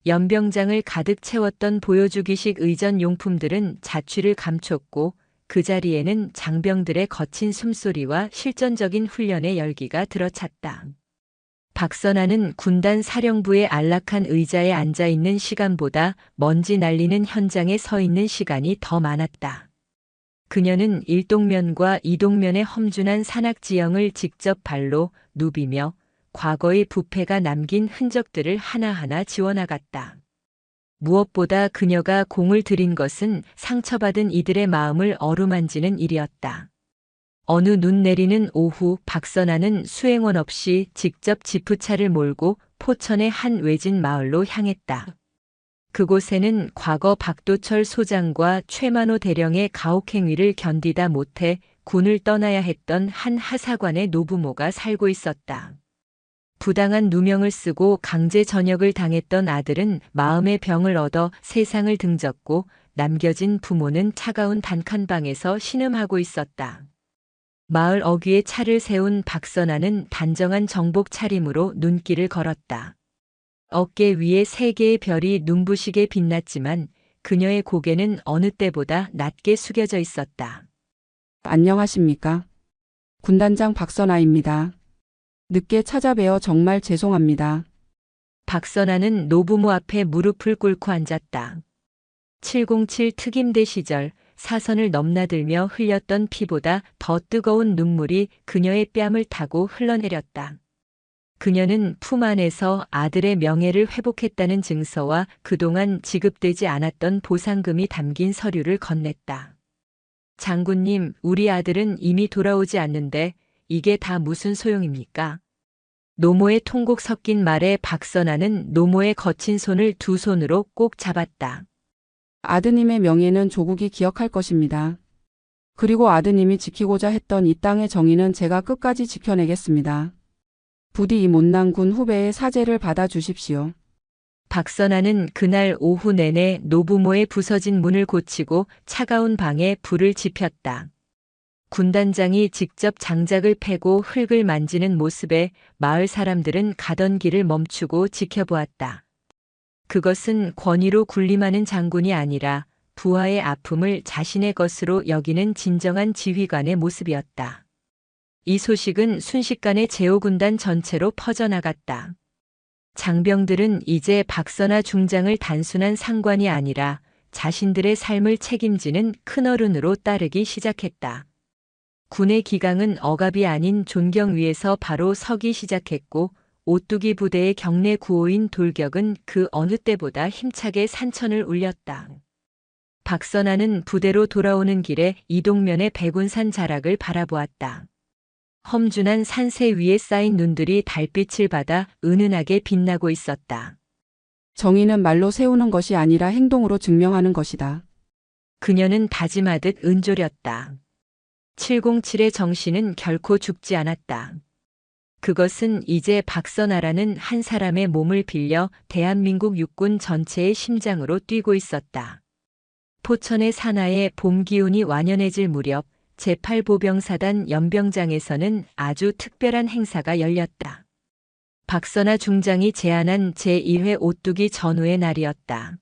연병장을 가득 채웠던 보여주기식 의전 용품들은 자취를 감췄고 그 자리에는 장병들의 거친 숨소리와 실전적인 훈련의 열기가 들어찼다. 박선아는 군단 사령부의 안락한 의자에 앉아 있는 시간보다 먼지 날리는 현장에 서 있는 시간이 더 많았다. 그녀는 1동면과 2동면의 험준한 산악 지형을 직접 발로 누비며 과거의 부패가 남긴 흔적들을 하나하나 지워나갔다. 무엇보다 그녀가 공을 들인 것은 상처받은 이들의 마음을 어루만지는 일이었다. 어느 눈 내리는 오후 박선아는 수행원 없이 직접 지프차를 몰고 포천의 한 외진 마을로 향했다. 그곳에는 과거 박도철 소장과 최만호 대령의 가혹행위를 견디다 못해 군을 떠나야 했던 한 하사관의 노부모가 살고 있었다. 부당한 누명을 쓰고 강제 전역을 당했던 아들은 마음의 병을 얻어 세상을 등졌고 남겨진 부모는 차가운 단칸방에서 신음하고 있었다. 마을 어귀에 차를 세운 박선아는 단정한 정복 차림으로 눈길을 걸었다. 어깨 위에 3개의 별이 눈부시게 빛났지만 그녀의 고개는 어느 때보다 낮게 숙여져 있었다. 안녕하십니까? 군단장 박선아입니다. 늦게 찾아뵈어 정말 죄송합니다. 박선아는 노부모 앞에 무릎을 꿇고 앉았다. 707 특임대 시절 사선을 넘나들며 흘렸던 피보다 더 뜨거운 눈물이 그녀의 뺨을 타고 흘러내렸다. 그녀는 품 안에서 아들의 명예를 회복했다는 증서와 그동안 지급되지 않았던 보상금이 담긴 서류를 건넸다. 장군님, 우리 아들은 이미 돌아오지 않는데 이게 다 무슨 소용입니까? 노모의 통곡 섞인 말에 박선아는 노모의 거친 손을 두 손으로 꼭 잡았다. 아드님의 명예는 조국이 기억할 것입니다. 그리고 아드님이 지키고자 했던 이 땅의 정의는 제가 끝까지 지켜내겠습니다. 부디 이 못난 군 후배의 사죄를 받아주십시오. 박선아는 그날 오후 내내 노부모의 부서진 문을 고치고 차가운 방에 불을 지폈다. 군단장이 직접 장작을 패고 흙을 만지는 모습에 마을 사람들은 가던 길을 멈추고 지켜보았다. 그것은 권위로 군림하는 장군이 아니라 부하의 아픔을 자신의 것으로 여기는 진정한 지휘관의 모습이었다. 이 소식은 순식간에 제오군단 전체로 퍼져나갔다. 장병들은 이제 박선아 중장을 단순한 상관이 아니라 자신들의 삶을 책임지는 큰어른으로 따르기 시작했다. 군의 기강은 억압이 아닌 존경 위에서 바로 서기 시작했고 오뚜기 부대의 경내 구호인 돌격은 그 어느 때보다 힘차게 산천을 울렸다. 박선아는 부대로 돌아오는 길에 이동면의 백운산 자락을 바라보았다. 험준한 산세 위에 쌓인 눈들이 달빛을 받아 은은하게 빛나고 있었다. 정의는 말로 세우는 것이 아니라 행동으로 증명하는 것이다. 그녀는 다짐하듯 은조렸다. 707의 정신은 결코 죽지 않았다. 그것은 이제 박선아라는 한 사람의 몸을 빌려 대한민국 육군 전체의 심장으로 뛰고 있었다. 포천의 산하에 봄 기운이 완연해질 무렵 제8보병사단 연병장에서는 아주 특별한 행사가 열렸다. 박선아 중장이 제안한 제1회 오뚜기 전우의 날이었다.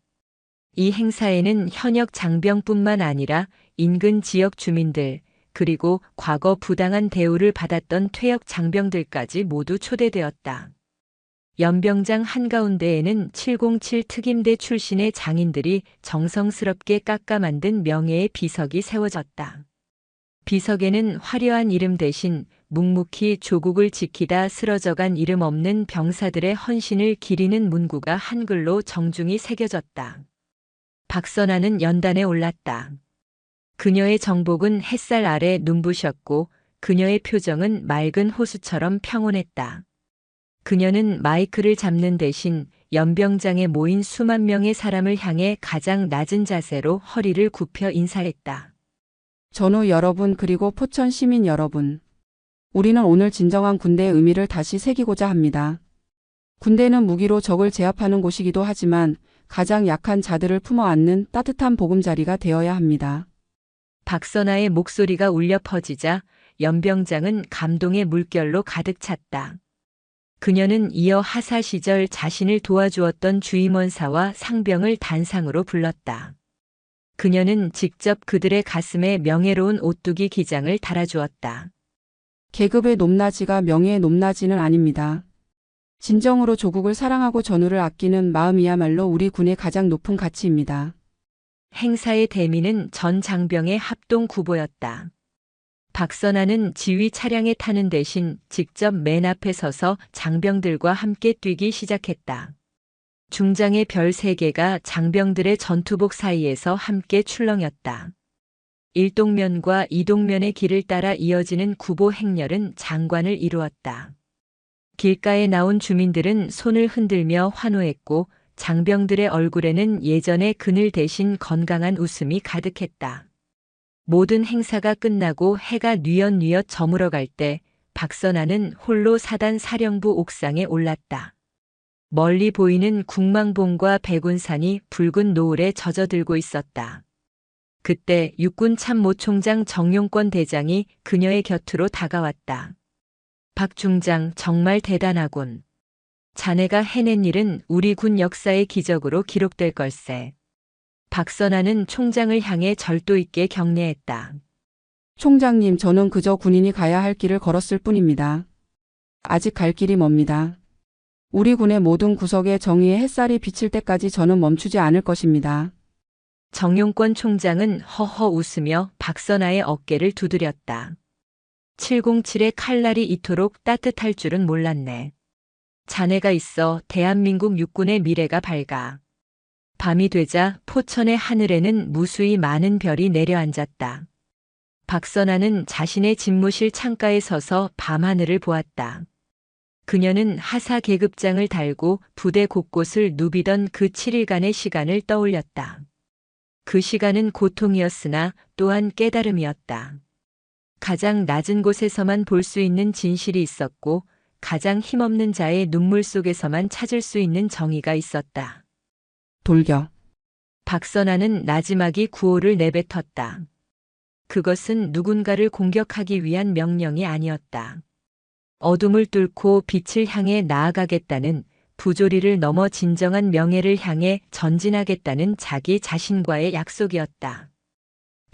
이 행사에는 현역 장병뿐만 아니라 인근 지역 주민들, 그리고 과거 부당한 대우를 받았던 퇴역 장병들까지 모두 초대되었다. 연병장 한가운데에는 707 특임대 출신의 장인들이 정성스럽게 깎아 만든 명예의 비석이 세워졌다. 비석에는 화려한 이름 대신 묵묵히 조국을 지키다 쓰러져간 이름 없는 병사들의 헌신을 기리는 문구가 한글로 정중히 새겨졌다. 박선아는 연단에 올랐다. 그녀의 정복은 햇살 아래 눈부셨고 그녀의 표정은 맑은 호수처럼 평온했다. 그녀는 마이크를 잡는 대신 연병장에 모인 수만 명의 사람을 향해 가장 낮은 자세로 허리를 굽혀 인사했다. 전우 여러분 그리고 포천 시민 여러분. 우리는 오늘 진정한 군대의 의미를 다시 새기고자 합니다. 군대는 무기로 적을 제압하는 곳이기도 하지만 가장 약한 자들을 품어 안는 따뜻한 보금자리가 되어야 합니다. 박선아의 목소리가 울려 퍼지자 연병장은 감동의 물결로 가득 찼다. 그녀는 이어 하사 시절 자신을 도와주었던 주임원사와 상병을 단상으로 불렀다. 그녀는 직접 그들의 가슴에 명예로운 오뚜기 기장을 달아주었다. 계급의 높낮이가 명예의 높낮이는 아닙니다. 진정으로 조국을 사랑하고 전우를 아끼는 마음이야말로 우리 군의 가장 높은 가치입니다. 행사의 대미는 전 장병의 합동 구보였다. 박선아는 지휘 차량에 타는 대신 직접 맨 앞에 서서 장병들과 함께 뛰기 시작했다. 중장의 별 3개가 장병들의 전투복 사이에서 함께 출렁였다. 1동면과 2동면의 길을 따라 이어지는 구보 행렬은 장관을 이루었다. 길가에 나온 주민들은 손을 흔들며 환호했고 장병들의 얼굴에는 예전의 그늘 대신 건강한 웃음이 가득했다. 모든 행사가 끝나고 해가 뉘엿뉘엿 저물어갈 때 박선아는 홀로 사단 사령부 옥상에 올랐다. 멀리 보이는 국망봉과 백운산이 붉은 노을에 젖어들고 있었다. 그때 육군 참모총장 정용권 대장이 그녀의 곁으로 다가왔다. 박 중장 정말 대단하군. 자네가 해낸 일은 우리 군 역사의 기적으로 기록될 걸세. 박선아는 총장을 향해 절도 있게 경례했다. 총장님, 저는 그저 군인이 가야 할 길을 걸었을 뿐입니다. 아직 갈 길이 멉니다. 우리 군의 모든 구석에 정의의 햇살이 비칠 때까지 저는 멈추지 않을 것입니다. 정용권 총장은 허허 웃으며 박선아의 어깨를 두드렸다. 707의 칼날이 이토록 따뜻할 줄은 몰랐네. 자네가 있어 대한민국 육군의 미래가 밝아. 밤이 되자 포천의 하늘에는 무수히 많은 별이 내려앉았다. 박선아는 자신의 집무실 창가에 서서 밤하늘을 보았다. 그녀는 하사 계급장을 달고 부대 곳곳을 누비던 그 7일간의 시간을 떠올렸다. 그 시간은 고통이었으나 또한 깨달음이었다. 가장 낮은 곳에서만 볼 수 있는 진실이 있었고 가장 힘없는 자의 눈물 속에서만 찾을 수 있는 정의가 있었다. 돌격. 박선아는 나지막이 구호를 내뱉었다. 그것은 누군가를 공격하기 위한 명령이 아니었다. 어둠을 뚫고 빛을 향해 나아가겠다는, 부조리를 넘어 진정한 명예를 향해 전진하겠다는 자기 자신과의 약속이었다.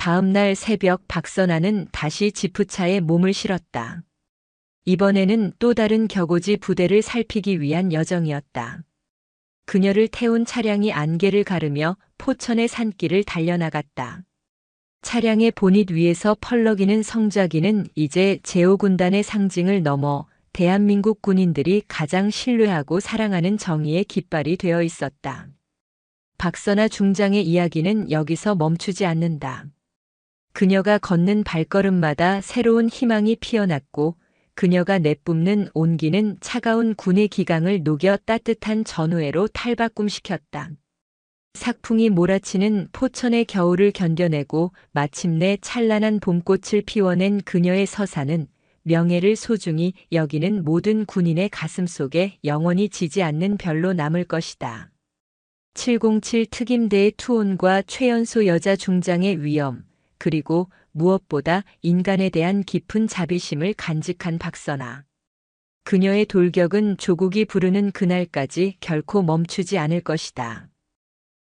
다음 날 새벽 박선아는 다시 지프차에 몸을 실었다. 이번에는 또 다른 격오지 부대를 살피기 위한 여정이었다. 그녀를 태운 차량이 안개를 가르며 포천의 산길을 달려나갔다. 차량의 보닛 위에서 펄럭이는 성좌기는 이제 제5군단의 상징을 넘어 대한민국 군인들이 가장 신뢰하고 사랑하는 정의의 깃발이 되어 있었다. 박선아 중장의 이야기는 여기서 멈추지 않는다. 그녀가 걷는 발걸음마다 새로운 희망이 피어났고 그녀가 내뿜는 온기는 차가운 군의 기강을 녹여 따뜻한 전우회로 탈바꿈시켰다. 삭풍이 몰아치는 포천의 겨울을 견뎌내고 마침내 찬란한 봄꽃을 피워낸 그녀의 서사는 명예를 소중히 여기는 모든 군인의 가슴 속에 영원히 지지 않는 별로 남을 것이다. 707 특임대의 투혼과 최연소 여자 중장의 위엄, 그리고 무엇보다 인간에 대한 깊은 자비심을 간직한 박선아. 그녀의 돌격은 조국이 부르는 그날까지 결코 멈추지 않을 것이다.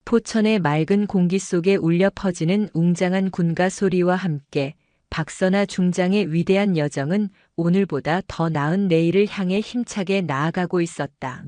포천의 맑은 공기 속에 울려 퍼지는 웅장한 군가 소리와 함께 박선아 중장의 위대한 여정은 오늘보다 더 나은 내일을 향해 힘차게 나아가고 있었다.